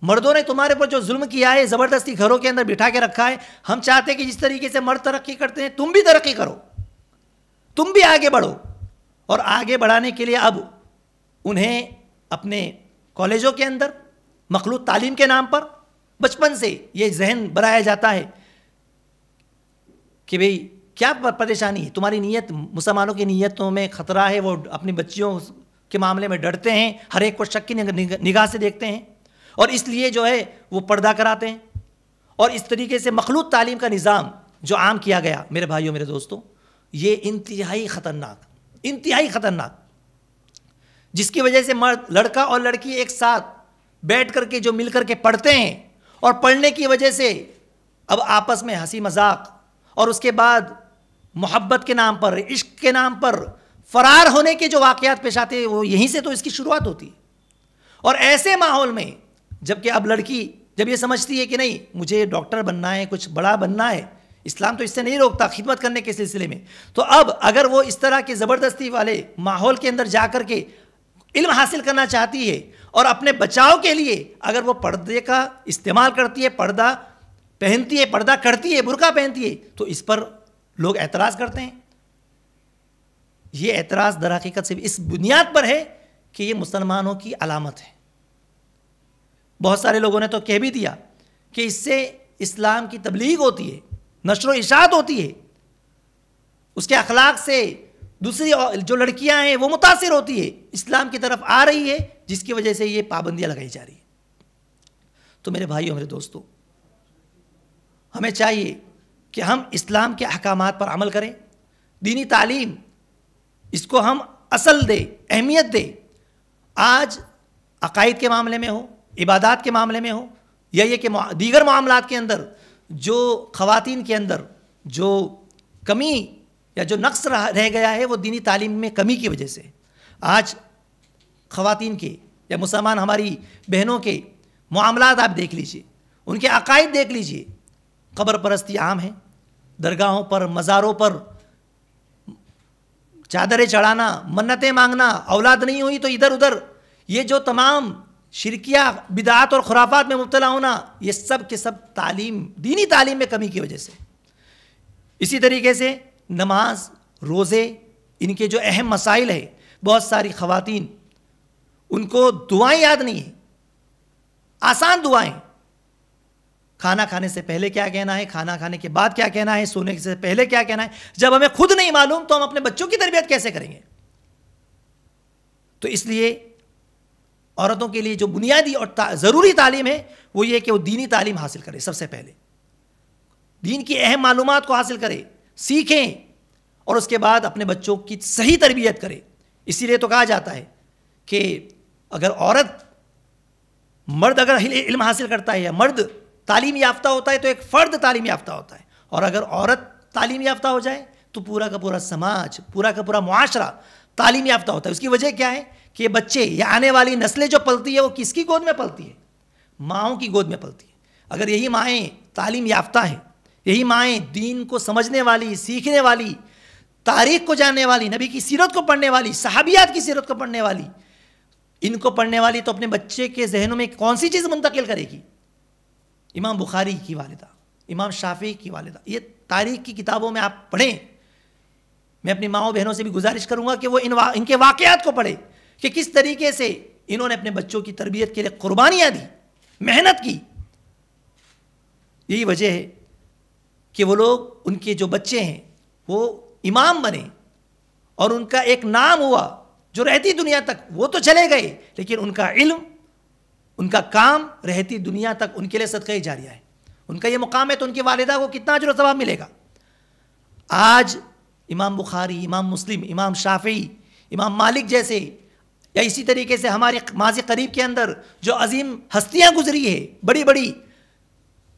مردوں نے تمہارے پر جو ظلم کیا ہے، زبردستی گھروں کے اندر بٹھا کے رکھا ہے، ہم چاہتے ہیں کہ جس طریقے سے مرد ترقی کرتے ہیں تم بھی ترقی کرو، تم بھی آگے بڑھو. اور آگے بڑھانے کے لیے اب انہیں اپنے کالجوں کے اندر مخلوط تعلیم کے نام پر بچپن سے یہ ذہن بنایا جاتا ہے کہ بھئی کیا پریشانی ہے، تمہاری نیت، مسلمانوں کی نیتوں میں خطرہ ہے، وہ اپنی بچیوں کے معاملے میں ڈرتے ہیں، ہر ایک کو شک کی نگاہ سے دیکھتے ہیں، اور اس لیے جو ہے وہ پردہ کراتے ہیں. اور اس طریقے سے مخلوط تعلیم کا نظام جو عام کیا گیا میرے بھائیوں، میرے دوستوں، یہ انتہائی خطرناک، جس کی وجہ سے لڑکا اور لڑکی ایک ساتھ بیٹھ کر کے جو مل کر کے پڑھتے ہیں، اور پڑھنے کی وجہ سے اب آپس میں ہنسی مذاق، اور اس کے بعد محبت کے نام پر، عشق کے نام پر فرار ہونے کے جو واقعات پیش آتے ہیں، وہ یہیں سے تو اس کی شروعات ہوتی ہے. اور ایسے ماحول میں جبکہ اب لڑکی جب یہ سمجھتی ہے کہ نہیں مجھے ڈاکٹر بننا ہے، کچھ بڑا بننا ہے، اسلام تو اس سے نہیں روکتا خدمت کرنے کے سلسلے میں، تو اب اگر وہ اس طرح کے زبردستی والے ماحول کے اندر جا کر کے علم حاصل کرنا چاہتی ہے، اور اپنے بچاؤ کے لیے اگر وہ پردے کا استعمال کرتی ہے، پردہ پہنتی ہے، پردہ کرتی ہے، برقع پہنتی ہے، تو اس پر لوگ اعتراض کرتے ہیں. یہ اعتراض در حقیقت سے اس بنیاد پر ہے کہ یہ مسلمانوں کی علامت ہے. بہت سارے لوگوں نے تو کہہ بھی دیا کہ اس سے اسلام کی تبلیغ ہوتی ہے، نشر و اشاعت ہوتی ہے، اس کے اخلاق سے دوسری جو لڑکیاں ہیں وہ متاثر ہوتی ہے، اسلام کی طرف آ رہی ہے، جس کی وجہ سے یہ پابندیاں لگائی جا رہی ہیں. تو میرے بھائیوں، میرے دوستوں، ہمیں چاہیے کہ ہم اسلام کے احکامات پر عمل کریں، دینی تعلیم اس کو ہم اصل دیں، اہمیت دیں. آج عقائد کے معاملے میں ہو، عبادات کے معاملے میں ہو، یا یہ کہ دیگر معاملات کے اندر جو خواتین کے اندر جو کمی یا جو نقص رہ گیا ہے، وہ دینی تعلیم میں کمی کی وجہ سے. آج خواتین کے یا مسلمان ہماری بہنوں کے معاملات آپ دیکھ لیجئے، ان کے عقائد دیکھ لیجئے. قبر پرستی عام ہے، درگاہوں پر، مزاروں پر چادریں چڑھانا، منتیں مانگنا، اولاد نہیں ہوئی تو ادھر ادھر، یہ جو تمام شرکیہ بدعات اور خرافات میں مبتلا ہونا، یہ سب کے سب تعلیم، دینی تعلیم میں کمی کی وجہ سے. اسی طریقے سے نماز، روزے، ان کے جو اہم مسائل ہیں، بہت ساری خواتین ان کو دعائیں یاد نہیں ہیں، آسان دعائیں، کھانا کھانے سے پہلے کیا کہنا ہے، کھانا کھانے کے بعد کیا کہنا ہے، سونے سے پہلے کیا کہنا ہے. جب ہمیں خود نہیں معلوم تو ہم اپنے بچوں کی تربیت کیسے کریں گے؟ تو اس لیے عورتوں کے لیے جو بنیادی اور ضروری تعلیم ہے وہ یہ کہ وہ دینی تعلیم حاصل کرے. سب سے پہلے دین کی اہم معلومات کو حاصل کرے، سیکھیں، اور اس کے بعد اپنے بچوں کی صحیح تربیت کرے. اسی لیے تو کہا جاتا ہے کہ اگر مرد اگر علم حاصل کرتا ہے یا مرد تعلیم یافتہ ہوتا ہے تو ایک فرد تعلیم یافتہ ہوتا ہے، اور اگر عورت تعلیم یافتہ ہو جائے تو پورا کا پورا سماج، پورا کا پورا معاشرہ تعلیم یافتہ ہوتا ہے. اس کی وجہ کیا ہے کہ بچے یا آنے والی نسلیں جو پلتی ہے وہ کس کی گود میں پلتی ہے؟ ماؤں کی گود میں پلتی ہے. اگر یہی مائیں تعلیم یافتہ ہیں، یہی مائیں دین کو سمجھنے والی، سیکھنے والی، تاریخ کو جاننے والی، نبی کی سیرت کو پڑھنے والی، صحابیات کی سیرت کو پڑھنے والی، ان کو پڑھنے والی تو اپنے بچے کے ذہنوں میں کون سی چیز منتقل کرے گی؟ امام بخاری کی والدہ، امام شافعی کی والدہ، یہ تاریخ کی کتابوں میں آپ پڑھیں. میں اپنی ماؤں بہنوں سے بھی گزارش کروں گا کہ وہ ان کے واقعات کو پڑھیں کہ کس طریقے سے انہوں نے اپنے بچوں کی تربیت کے لیے قربانیاں دی، محنت کی. یہی وجہ ہے کہ وہ لوگ، ان کے جو بچے ہیں وہ امام بنے اور ان کا ایک نام ہوا جو رہتی دنیا تک وہ تو چلے گئے، لیکن ان کا علم، ان کا کام رہتی دنیا تک ان کے لیے صدقہ جاریہ ہے. ان کا یہ مقام ہے تو ان کی والدہ کو کتنا اجر و ثواب ملے گا. آج امام بخاری، امام مسلم، امام شافعی، امام مالک جیسے، یا اسی طریقے سے ہمارے ماضی قریب کے اندر جو عظیم ہستیاں گزری ہے بڑی بڑی،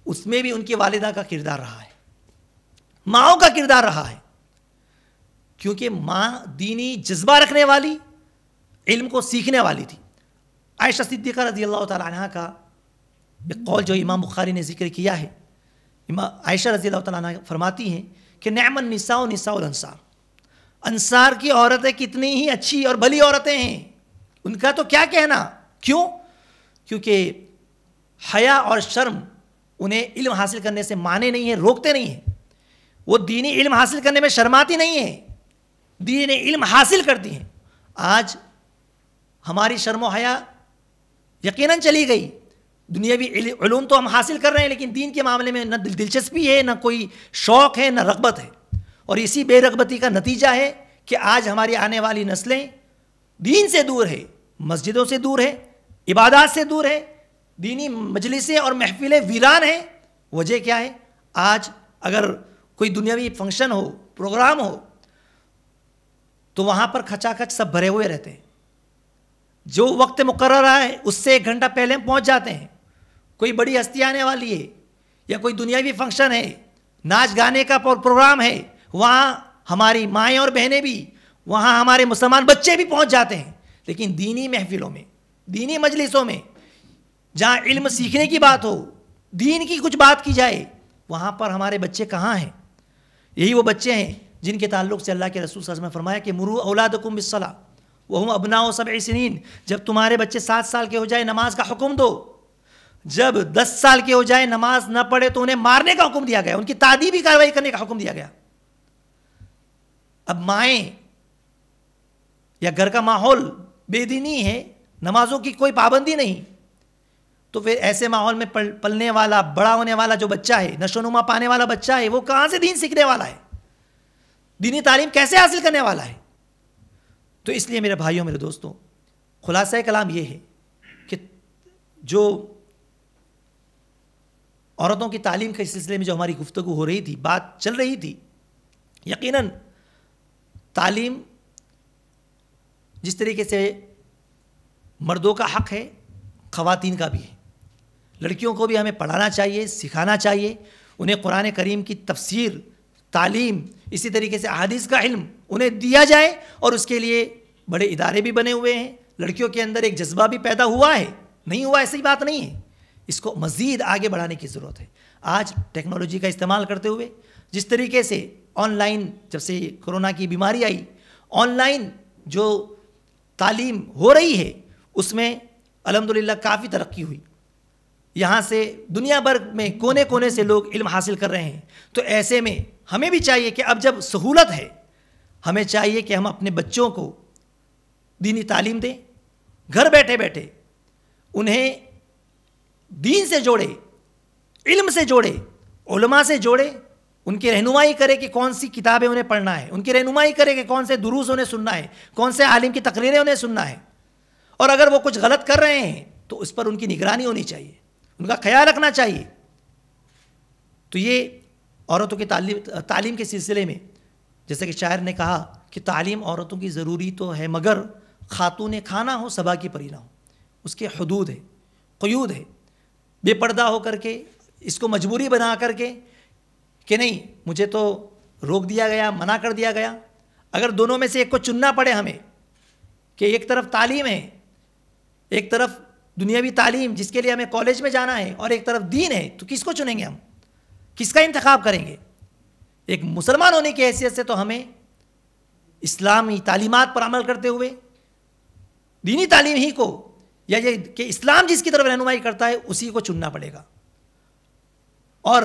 اس میں بھی ان کی والدہ کا کردار رہا ہے، ماؤں کا کردار رہا ہے. کیونکہ ماں دینی جذبہ رکھنے والی، علم کو سیکھنے والی تھی. عائشہ صدیقہ رضی اللہ تعالی عنہ کا ایک قول جو امام بخاری نے ذکر کیا ہے، عائشہ رضی اللہ تعالی عنہ فرماتی ہیں کہ نعم النساء نساء الانصار، انصار کی عورتیں کتنی ہی اچھی اور بھلی عورتیں ہیں، ان کا تو کیا کہنا. کیوں؟ کیونکہ حیا اور شرم انہیں علم حاصل کرنے سے مانے نہیں ہیں، روکتے نہیں ہیں. وہ دینی علم حاصل کرنے میں شرماتی نہیں ہیں، دینی علم حاصل کرتی ہیں. آج ہماری شرم و حیا یقیناً چلی گئی. دنیاوی علوم تو ہم حاصل کر رہے ہیں، لیکن دین کے معاملے میں نہ دلچسپی ہے، نہ کوئی شوق ہے، نہ رغبت ہے. اور اسی بے رغبتی کا نتیجہ ہے کہ آج ہماری آنے والی نسلیں دین سے دور ہے، مسجدوں سے دور ہے، عبادات سے دور ہے، دینی مجلسیں اور محفلیں ویران ہیں. وجہ کیا ہے؟ آج اگر کوئی دنیاوی فنکشن ہو، پروگرام ہو، تو وہاں پر کھچا کھچ سب بھرے ہوئے رہتے ہیں. جو وقت مقرر ہے اس سے 1 گھنٹہ پہلے ہم پہنچ جاتے ہیں. کوئی بڑی ہستی آنے والی ہے یا کوئی دنیاوی فنکشن ہے، ناچ گانے کا پروگرام ہے، وہاں ہماری مائیں اور بہنیں بھی، وہاں ہمارے مسلمان بچے بھی پہنچ جاتے ہیں. لیکن دینی محفلوں میں، دینی مجلسوں میں جہاں علم سیکھنے کی بات ہو، دین کی کچھ بات کی جائے، وہاں پر ہمارے بچے کہاں ہیں؟ یہی وہ بچے ہیں جن کے تعلق سے اللہ کے رسول صلی اللہ علیہ وسلم نے فرمایا کہ مروا اولادکم بالصلاۃ وہم ابناء 7 سنین. جب تمہارے بچے 7 سال کے ہو جائے نماز کا حکم دو. جب 10 سال کے ہو جائے نماز نہ پڑھے تو انہیں مارنے کا حکم دیا گیا، ان کی تادیبی کارروائی کرنے کا حکم دیا گیا. اب مائیں یا گھر کا ماحول بے دینی ہے، نمازوں کی کوئی پابندی نہیں، تو پھر ایسے ماحول میں پلنے والا، بڑا ہونے والا جو بچہ ہے، نشو و نما پانے والا بچہ ہے، وہ کہاں سے دین سیکھنے والا ہے؟ دینی تعلیم کیسے حاصل کرنے والا ہے؟ تو اس لیے میرے بھائیوں، میرے دوستوں، خلاصہ کلام یہ ہے کہ جو عورتوں کی تعلیم کے سلسلے میں جو ہماری گفتگو ہو رہی تھی، بات چل رہی تھی، یقیناً تعلیم جس طریقے سے مردوں کا حق ہے، خواتین کا بھی ہے. لڑکیوں کو بھی ہمیں پڑھانا چاہیے، سکھانا چاہیے، انہیں قرآن کریم کی تفسیر، تعلیم، اسی طریقے سے احادیث کا علم انہیں دیا جائے. اور اس کے لیے بڑے ادارے بھی بنے ہوئے ہیں. لڑکیوں کے اندر ایک جذبہ بھی پیدا ہوا ہے، نہیں ہوا ایسی بات نہیں ہے. اس کو مزید آگے بڑھانے کی ضرورت ہے. آج ٹیکنالوجی کا استعمال کرتے ہوئے جس طریقے سے آن لائن، جب سے کورونا کی بیماری آئی، آن لائن جو تعلیم ہو رہی ہے اس میں الحمدللہ کافی ترقی ہوئی. یہاں سے دنیا بھر میں کونے کونے سے لوگ علم حاصل کر رہے ہیں. تو ایسے میں ہمیں بھی چاہیے کہ اب جب سہولت ہے، ہمیں چاہیے کہ ہم اپنے بچوں کو دینی تعلیم دیں، گھر بیٹھے بیٹھے انہیں دین سے جوڑے، علم سے جوڑے، علماء سے جوڑے، ان کی رہنمائی کرے کہ کون سی کتابیں انہیں پڑھنا ہے، ان کی رہنمائی کرے کہ کون سے دروس انہیں سننا ہے، کون سے عالم کی تقریریں انہیں سننا ہے. اور اگر وہ کچھ غلط کر رہے ہیں تو اس پر ان کی نگرانی ہونی چاہیے، ان کا خیال رکھنا چاہیے. تو یہ عورتوں کی تعلیم کے سلسلے میں، جیسے کہ شاعر نے کہا کہ تعلیم عورتوں کی ضروری تو ہے، مگر خاتون کھانا ہو صبا کی پری نہ ہو. اس کے حدود ہے، قیود ہے. بے پردہ ہو کر کے اس کو مجبوری بنا کر کے کہ نہیں، مجھے تو روک دیا گیا، منع کر دیا گیا. اگر دونوں میں سے ایک کو چننا پڑے ہمیں کہ ایک طرف تعلیم ہے، ایک طرف دنیاوی تعلیم جس کے لیے ہمیں کالج میں جانا ہے، اور ایک طرف دین ہے، تو کس کو چنیں گے ہم؟ کس کا انتخاب کریں گے؟ ایک مسلمان ہونے کی حیثیت سے تو ہمیں اسلامی تعلیمات پر عمل کرتے ہوئے دینی تعلیم ہی کو، یا یہ کہ اسلام جس کی طرف رہنمائی کرتا ہے اسی کو چننا پڑے گا. اور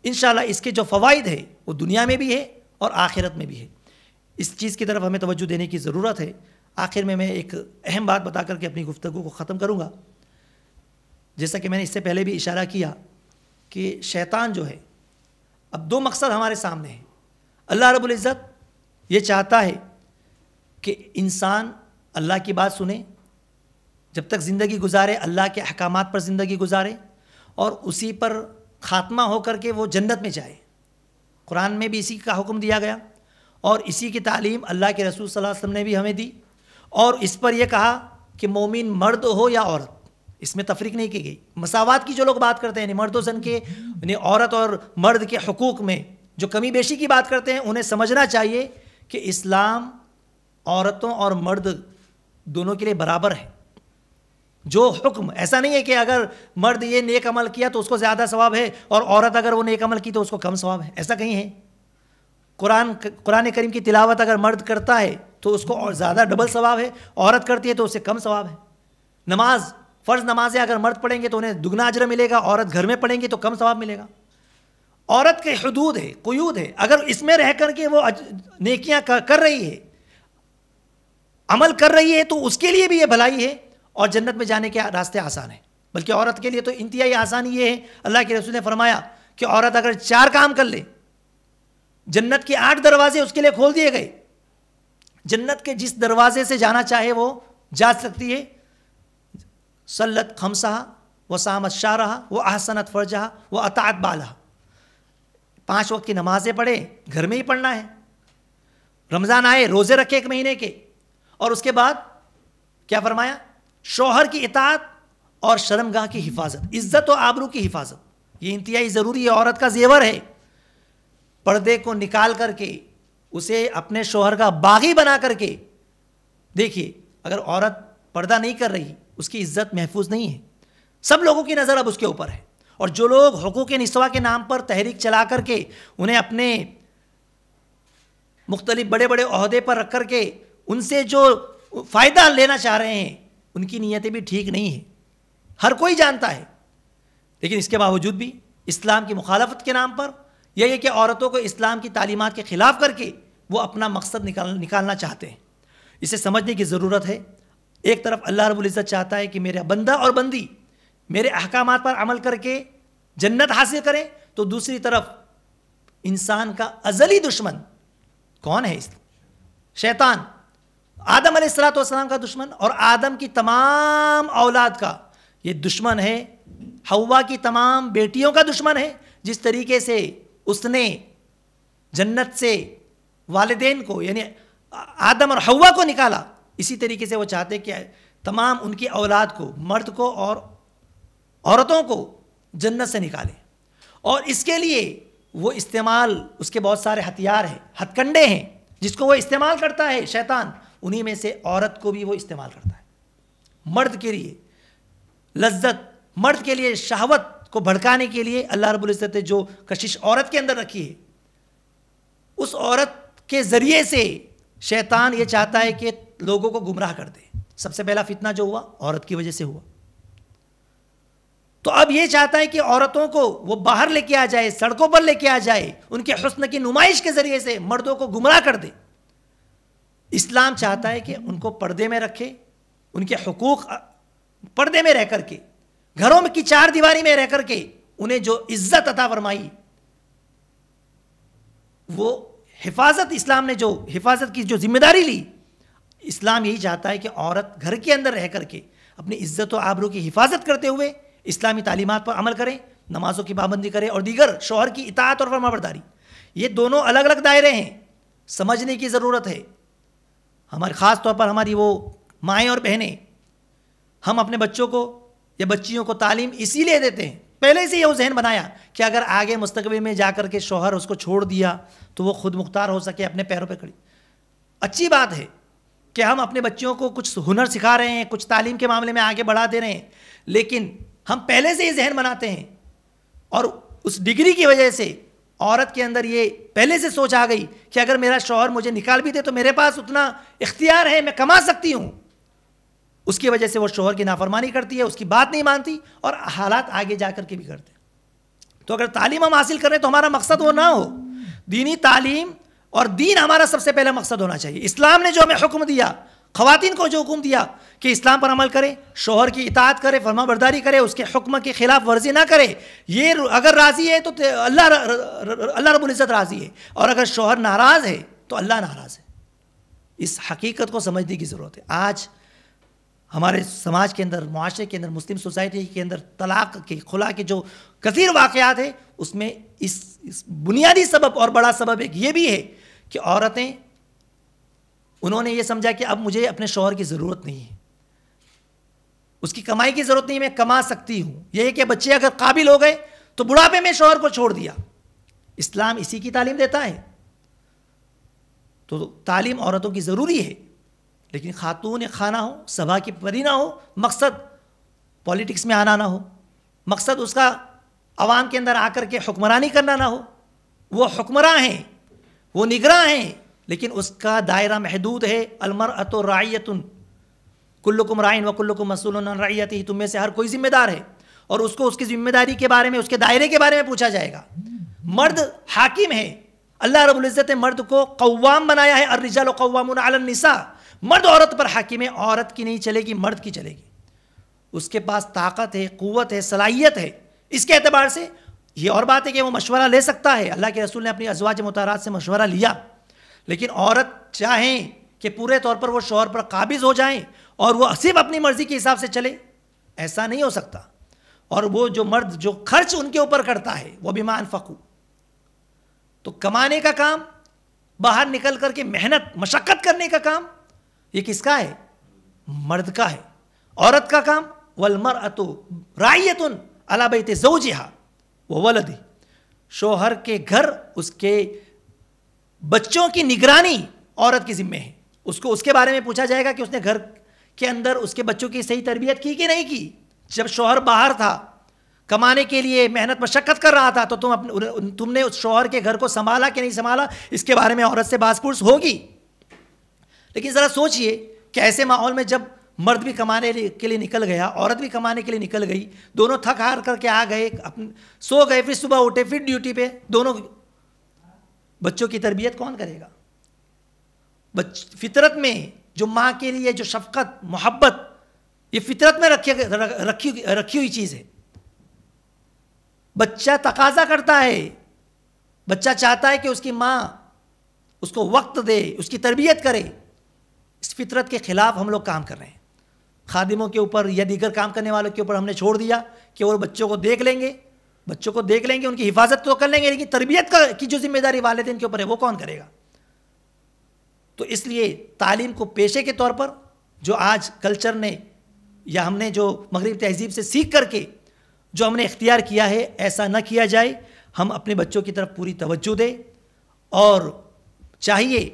انشاءاللہ اس کے جو فوائد ہے وہ دنیا میں بھی ہے اور آخرت میں بھی ہے. اس چیز کی طرف ہمیں توجہ دینے کی ضرورت ہے. آخر میں ایک اہم بات بتا کر کے اپنی گفتگو کو ختم کروں گا. جیسا کہ میں نے اس سے پہلے بھی اشارہ کیا کہ شیطان جو ہے، اب 2 مقصد ہمارے سامنے ہیں. اللہ رب العزت یہ چاہتا ہے کہ انسان اللہ کی بات سنے, جب تک زندگی گزارے اللہ کے احکامات پر زندگی گزارے, اور اسی پر خاتمہ ہو کر کے وہ جنت میں جائے. قرآن میں بھی اسی کا حکم دیا گیا, اور اسی کی تعلیم اللہ کے رسول صلی اللہ علیہ وسلم نے بھی ہمیں دی, اور اس پر یہ کہا کہ مومن مرد ہو یا عورت, اس میں تفریق نہیں کی گئی. مساوات کی جو لوگ بات کرتے ہیں, یعنی مرد و زن کے, یعنی عورت اور مرد کے حقوق میں جو کمی بیشی کی بات کرتے ہیں, انہیں سمجھنا چاہیے کہ اسلام عورتوں اور مرد دونوں کے لیے برابر ہے. جو حکم, ایسا نہیں ہے کہ اگر مرد یہ نیک عمل کیا تو اس کو زیادہ ثواب ہے, اور عورت اگر وہ نیک عمل کی تو اس کو کم ثواب ہے, ایسا کہیں ہے؟ قرآن کریم کی تلاوت اگر مرد کرتا ہے تو اس کو اور زیادہ ڈبل ثواب ہے, عورت کرتی ہے تو اس سے کم ثواب ہے. نماز, فرض نمازیں اگر مرد پڑھیں گے تو انہیں دگنا اجر ملے گا, عورت گھر میں پڑھیں گے تو کم ثواب ملے گا. عورت کے حدود ہے, قیود ہے, اگر اس میں رہ کر کے وہ نیکیاں کر رہی ہے, عمل کر رہی ہے, تو اس کے لیے بھی یہ بھلائی ہے, اور جنت میں جانے کے راستے آسان ہیں. بلکہ عورت کے لیے تو انتہائی آسانی یہ ہے, اللہ کے رسول نے فرمایا کہ عورت اگر 4 کام کر لے, جنت کے 8 دروازے اس کے لیے کھول دیے گئے. جنت کے جس دروازے سے جانا چاہے وہ جا سکتی ہے. صلت خمسہا وصامت شہرہا واحسنت فرجہا واطاعت بالہا. 5 وقت کی نمازیں پڑھے, گھر میں ہی پڑھنا ہے. رمضان آئے, روزے رکھے 1 مہینے کے, اور اس کے بعد کیا فرمایا؟ شوہر کی اطاعت اور شرمگاہ کی حفاظت, عزت و آبرو کی حفاظت. یہ انتہائی ضروری ہے, عورت کا زیور ہے. پردے کو نکال کر کے اسے اپنے شوہر کا باغی بنا کر کے, دیکھیے اگر عورت پردہ نہیں کر رہی, اس کی عزت محفوظ نہیں ہے. سب لوگوں کی نظر اب اس کے اوپر ہے, اور جو لوگ حقوق نسواء کے نام پر تحریک چلا کر کے انہیں اپنے مختلف بڑے بڑے عہدے پر رکھ کر کے ان سے جو فائدہ لینا چاہ رہے ہیں, ان کی نیتیں بھی ٹھیک نہیں ہیں, ہر کوئی جانتا ہے. لیکن اس کے باوجود بھی اسلام کی مخالفت کے نام پر, یا یہ کہ عورتوں کو اسلام کی تعلیمات کے خلاف کر کے وہ اپنا مقصد نکالنا چاہتے ہیں. اسے سمجھنے کی ضرورت ہے. ایک طرف اللہ رب العزت چاہتا ہے کہ میرا بندہ اور بندی میرے احکامات پر عمل کر کے جنت حاصل کریں, تو دوسری طرف انسان کا ازلی دشمن کون ہے؟ شیطان, آدم علیہ السلام کا دشمن, اور آدم کی تمام اولاد کا یہ دشمن ہے. حوا کی تمام بیٹیوں کا دشمن ہے. جس طریقے سے اس نے جنت سے والدین کو, یعنی آدم اور حوا کو نکالا, اسی طریقے سے وہ چاہتے کہ تمام ان کی اولاد کو, مرد کو اور عورتوں کو جنت سے نکالے. اور اس کے لیے وہ استعمال, اس کے بہت سارے ہتھیار ہیں, ہتھ کنڈے ہیں جس کو وہ استعمال کرتا ہے شیطان. انہی میں سے عورت کو بھی وہ استعمال کرتا ہے. مرد کے لیے لذت, مرد کے لیے شہوت کو بھڑکانے کے لیے اللہ رب العزت نے جو کشش عورت کے اندر رکھی ہے, اس عورت کے ذریعے سے شیطان یہ چاہتا ہے کہ لوگوں کو گمراہ کر دے. سب سے پہلا فتنہ جو ہوا عورت کی وجہ سے ہوا, تو اب یہ چاہتا ہے کہ عورتوں کو وہ باہر لے کے آ جائے, سڑکوں پر لے کے آ جائے, ان کے حسن کی نمائش کے ذریعے سے مردوں کو گمراہ کر دے. اسلام چاہتا ہے کہ ان کو پردے میں رکھے, ان کے حقوق پردے میں رہ کر کے, گھروں میں کی 4 دیواری میں رہ کر کے انہیں جو عزت عطا فرمائی, وہ حفاظت, اسلام نے جو حفاظت کی جو ذمہ داری لی, اسلام یہی چاہتا ہے کہ عورت گھر کے اندر رہ کر کے اپنی عزت و آبرو کی حفاظت کرتے ہوئے اسلامی تعلیمات پر عمل کرے, نمازوں کی پابندی کرے, اور دیگر شوہر کی اطاعت اور فرمانبرداری. یہ دونوں الگ الگ دائرے ہیں, سمجھنے کی ضرورت ہے. ہمارے خاص طور پر ہماری وہ مائیں اور بہنیں, ہم اپنے بچوں کو یا بچیوں کو تعلیم اسی لیے دیتے ہیں, پہلے سے یہ ذہن بنایا کہ اگر آگے مستقبل میں جا کر کے شوہر اس کو چھوڑ دیا تو وہ خود مختار ہو سکے, اپنے پیروں پہ کھڑی. اچھی بات ہے کہ ہم اپنے بچوں کو کچھ ہنر سکھا رہے ہیں, کچھ تعلیم کے معاملے میں آگے بڑھا دے رہے ہیں, لیکن ہم پہلے سے یہ ذہن بناتے ہیں, اور اس ڈگری کی وجہ سے عورت کے اندر یہ پہلے سے سوچ آ گئی کہ اگر میرا شوہر مجھے نکال بھی دے تو میرے پاس اتنا اختیار ہے, میں کما سکتی ہوں. اس کی وجہ سے وہ شوہر کی نافرمانی کرتی ہے, اس کی بات نہیں مانتی, اور حالات آگے جا کر کے بھی کرتے ہیں. تو اگر تعلیم ہم حاصل کریں تو ہمارا مقصد وہ نہ ہو, دینی تعلیم اور دین ہمارا سب سے پہلا مقصد ہونا چاہیے. اسلام نے جو ہمیں حکم دیا, خواتین کو جو حکم دیا کہ اسلام پر عمل کرے, شوہر کی اطاعت کرے, فرما برداری کرے, اس کے حکم کی خلاف ورزی نہ کرے, یہ اگر راضی ہے تو اللہ رب العزت راضی ہے, اور اگر شوہر ناراض ہے تو اللہ ناراض ہے. اس حقیقت کو سمجھنے کی ضرورت ہے. آج ہمارے سماج کے اندر، معاشرے کے اندر، مسلم سوسائٹی کے اندر طلاق کے، خلا کے جو کثیر واقعات ہیں، اس میں اس بنیادی سبب اور بڑا سبب ایک یہ بھی ہے کہ عورتیں، انہوں نے یہ سمجھا کہ اب مجھے اپنے شوہر کی ضرورت نہیں ہے، اس کی کمائی کی ضرورت نہیں، میں کما سکتی ہوں. یہ ہے کہ بچے اگر قابل ہو گئے تو بڑھاپے میں شوہر کو چھوڑ دیا. اسلام اسی کی تعلیم دیتا ہے. تو تعلیم عورتوں کی ضروری ہے، لیکن خاتون خانہ ہو، صبا کی پری نہ ہو. مقصد پولیٹکس میں آنا نہ ہو، مقصد اس کا عوام کے اندر آ کر کے حکمرانی کرنا نہ ہو. وہ حکمراں ہیں، وہ نگراں ہیں، لیکن اس کا دائرہ محدود ہے. المرأۃ راعیۃ کلکم راعٍ وکلکم مسئول عن رعیتہ. تم میں سے ہر کوئی ذمہ دار ہے، اور اس کو اس کی ذمہ داری کے بارے میں، اس کے دائرے کے بارے میں پوچھا جائے گا. مرد حاکم ہے. اللہ رب العزت نے مرد کو قوام بنایا ہے. الرجال قوامون علی النساء. مرد عورت پر حاکم ہے. عورت کی نہیں چلے گی، مرد کی چلے گی. اس کے پاس طاقت ہے، قوت ہے، صلاحیت ہے. اس کے اعتبار سے یہ اور بات ہے کہ وہ مشورہ لے سکتا ہے. اللہ کے رسول نے اپنی ازواج مطہرات سے مشورہ لیا. لیکن عورت چاہیں کہ پورے طور پر وہ شوہر پر قابض ہو جائیں اور وہ صرف اپنی مرضی کے حساب سے چلے، ایسا نہیں ہو سکتا. اور وہ جو مرد جو خرچ ان کے اوپر کرتا ہے، وہ بما انفقوا، تو کمانے کا کام، باہر نکل کر کے محنت مشقت کرنے کا کام، یہ کس کا ہے؟ مرد کا ہے. عورت کا کام والمرأۃ راعیۃ علی بیت زوجہا وولدہ. شوہر کے گھر، اس کے بچوں کی نگرانی عورت کی ذمہ ہے. اس کو اس کے بارے میں پوچھا جائے گا کہ اس نے گھر کے اندر اس کے بچوں کی صحیح تربیت کی کہ نہیں کی. جب شوہر باہر تھا، کمانے کے لیے محنت مشقت کر رہا تھا، تو تم نے اس شوہر کے گھر کو سنبھالا کہ نہیں سنبھالا، اس کے بارے میں عورت سے باز پرس ہوگی. لیکن ذرا سوچئے کہ ایسے ماحول میں جب مرد بھی کمانے کے لیے نکل گیا، عورت بھی کمانے کے لیے نکل گئی، دونوں تھک ہار کر کے آ گئے، سو گئے، پھر صبح اٹھے، پھر ڈیوٹی پہ، دونوں بچوں کی تربیت کون کرے گا؟ فطرت میں جو ماں کے لیے جو شفقت، محبت، یہ فطرت میں رکھی ہوئی چیز ہے. بچہ تقاضا کرتا ہے، بچہ چاہتا ہے کہ اس کی ماں اس کو وقت دے، اس کی تربیت کرے. اس فطرت کے خلاف ہم لوگ کام کر رہے ہیں. خادموں کے اوپر یا دیگر کام کرنے والوں کے اوپر ہم نے چھوڑ دیا کہ وہ بچوں کو دیکھ لیں گے، ان کی حفاظت تو کر لیں گے، لیکن تربیت کی جو ذمہ داری والدین کے اوپر ہے وہ کون کرے گا؟ تو اس لیے تعلیم کو پیشے کے طور پر، جو آج کلچر نے یا ہم نے جو مغرب تہذیب سے سیکھ کر کے جو ہم نے اختیار کیا ہے، ایسا نہ کیا جائے. ہم اپنے بچوں کی طرف پوری توجہ دیں. اور چاہیے،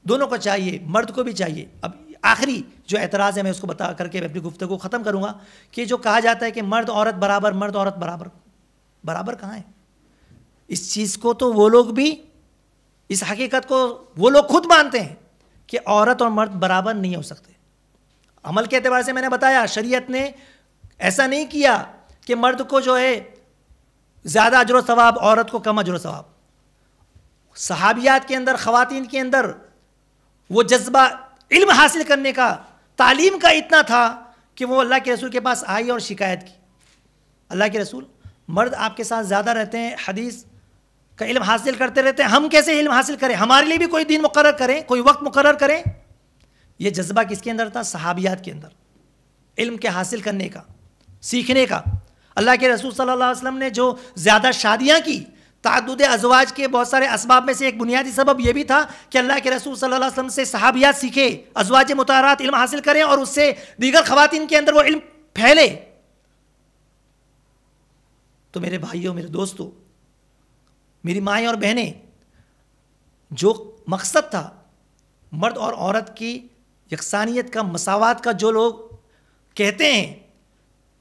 دونوں کو چاہیے، مرد کو بھی چاہیے. اب آخری جو اعتراض ہے میں اس کو بتا کر کے اپنی گفتگو ختم کروں گا کہ جو کہا جاتا ہے کہ مرد عورت برابر، مرد عورت برابر، برابر کہاں ہے؟ اس چیز کو تو وہ لوگ بھی، اس حقیقت کو وہ لوگ خود مانتے ہیں کہ عورت اور مرد برابر نہیں ہو سکتے. عمل کے اعتبار سے میں نے بتایا، شریعت نے ایسا نہیں کیا کہ مرد کو جو ہے زیادہ اجر و ثواب، عورت کو کم اجر و ثواب. صحابیات کے اندر، خواتین کے اندر وہ جذبہ علم حاصل کرنے کا، تعلیم کا اتنا تھا کہ وہ اللہ کے رسول کے پاس آئی اور شکایت کی. اللہ کے رسول، مرد آپ کے ساتھ زیادہ رہتے ہیں، حدیث کا علم حاصل کرتے رہتے ہیں، ہم کیسے علم حاصل کریں؟ ہمارے لیے بھی کوئی دین مقرر کریں، کوئی وقت مقرر کریں. یہ جذبہ کس کے اندر تھا؟ صحابیات کے اندر، علم کے حاصل کرنے کا، سیکھنے کا. اللہ کے رسول صلی اللہ علیہ وسلم نے جو زیادہ شادیاں کی، تعدد ازواج کے بہت سارے اسباب میں سے ایک بنیادی سبب یہ بھی تھا کہ اللہ کے رسول صلی اللہ علیہ وسلم سے صحابیات سیکھے، ازواج مطہرات علم حاصل کریں اور اس سے دیگر خواتین کے اندر وہ علم پھیلے. تو میرے بھائیوں، میرے دوستوں، میری مائیں اور بہنیں، جو مقصد تھا مرد اور عورت کی یکسانیت کا، مساوات کا، جو لوگ کہتے ہیں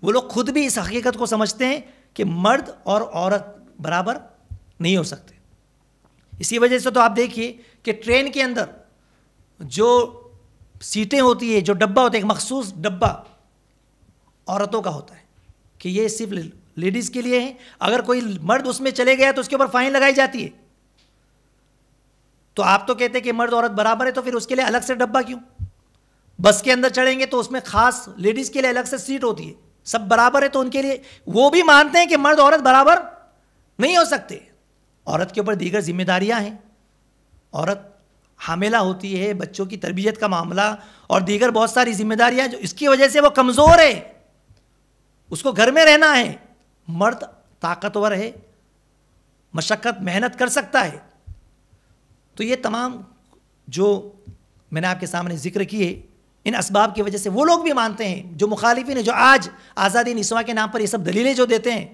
وہ لوگ خود بھی اس حقیقت کو سمجھتے ہیں کہ مرد اور عورت برابر نہیں ہو سکتے. اسی وجہ سے تو آپ دیکھیے کہ ٹرین کے اندر جو سیٹیں ہوتی ہیں، جو ڈبہ ہوتا ہے، ایک مخصوص ڈبہ عورتوں کا ہوتا ہے کہ یہ صرف لیڈیز کے لیے ہے. اگر کوئی مرد اس میں چلے گیا تو اس کے اوپر فائن لگائی جاتی ہے. تو آپ تو کہتے ہیں کہ مرد عورت برابر ہے، تو پھر اس کے لیے الگ سے ڈبہ کیوں؟ بس کے اندر چڑھیں گے تو اس میں خاص لیڈیز کے لیے الگ سے سیٹ ہوتی ہے. سب برابر ہے تو ان کے لیے، وہ بھی مانتے ہیں کہ مرد عورت برابر نہیں ہو سکتے. عورت کے اوپر دیگر ذمہ داریاں ہیں. عورت حاملہ ہوتی ہے, بچوں کی تربیت کا معاملہ اور دیگر بہت ساری ذمہ داریاں جو اس کی وجہ سے وہ کمزور ہے, اس کو گھر میں رہنا ہے. مرد طاقتور ہے, مشقت محنت کر سکتا ہے. تو یہ تمام جو میں نے آپ کے سامنے ذکر کیے, ان اسباب کی وجہ سے وہ لوگ بھی مانتے ہیں جو مخالفین ہیں, جو آج آزادی نسواں کے نام پر یہ سب دلیلیں جو دیتے ہیں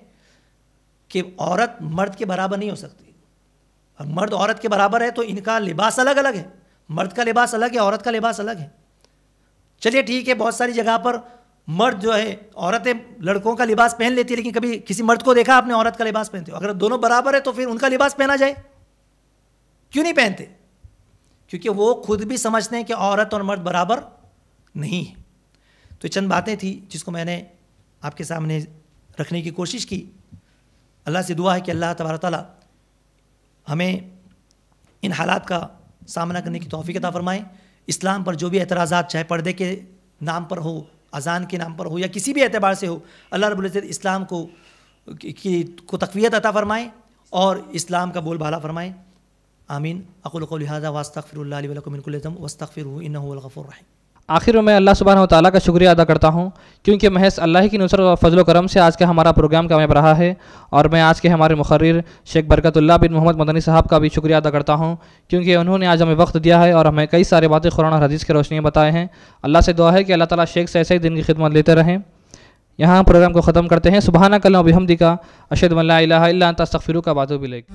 کہ عورت مرد کے برابر نہیں ہو سکتی, اور مرد عورت کے برابر ہے تو ان کا لباس الگ الگ ہے, مرد کا لباس الگ ہے, عورت کا لباس الگ ہے. چلیے ٹھیک ہے, بہت ساری جگہ پر مرد جو ہے, عورتیں لڑکوں کا لباس پہن لیتی ہے, لیکن کبھی کسی مرد کو دیکھا آپ نے عورت کا لباس پہنتے ہو؟ اگر دونوں برابر ہے تو پھر ان کا لباس پہنا جائے, کیوں نہیں پہنتے؟ کیونکہ وہ خود بھی سمجھتے ہیں کہ عورت اور مرد برابر نہیں ہے. تو چند باتیں تھیں جس کو میں نے آپ کے سامنے رکھنے کی کوشش کی. اللہ سے دعا ہے کہ اللہ تبارک تعالیٰ ہمیں ان حالات کا سامنا کرنے کی توفیق عطا فرمائے. اسلام پر جو بھی اعتراضات, چاہے پردے کے نام پر ہو, اذان کے نام پر ہو, یا کسی بھی اعتبار سے ہو, اللہ رب العزت اسلام کو تقویت عطا فرمائے اور اسلام کا بول بالا فرمائے. آمین. اقول قولی ھذا واستغفر اللہ لی ولکم من کل ذنب واستغفروہ انہ هو الغفور الرحیم. آخر میں اللہ سبحانہ و تعالیٰ کا شکریہ ادا کرتا ہوں کیونکہ محض اللہ کی نصرت و فضل و کرم سے آج کا ہمارا پروگرام کامیاب رہا ہے. اور میں آج کے ہمارے مقرر شیخ برکت اللہ بن محمد مدنی صاحب کا بھی شکریہ ادا کرتا ہوں کیونکہ انہوں نے آج ہمیں وقت دیا ہے اور ہمیں کئی سارے باتیں قرآن اور حدیث کی روشنی میں بتائے ہیں. اللہ سے دعا ہے کہ اللہ تعالیٰ شیخ سے ایسے ہی دین کی خدمت لیتے رہیں. یہاں پروگرام کو ختم کرتے ہیں. سبحانک اللہم و بحمدک اشہد ان لا الہ الا انت استغفرک و اتوب الیک.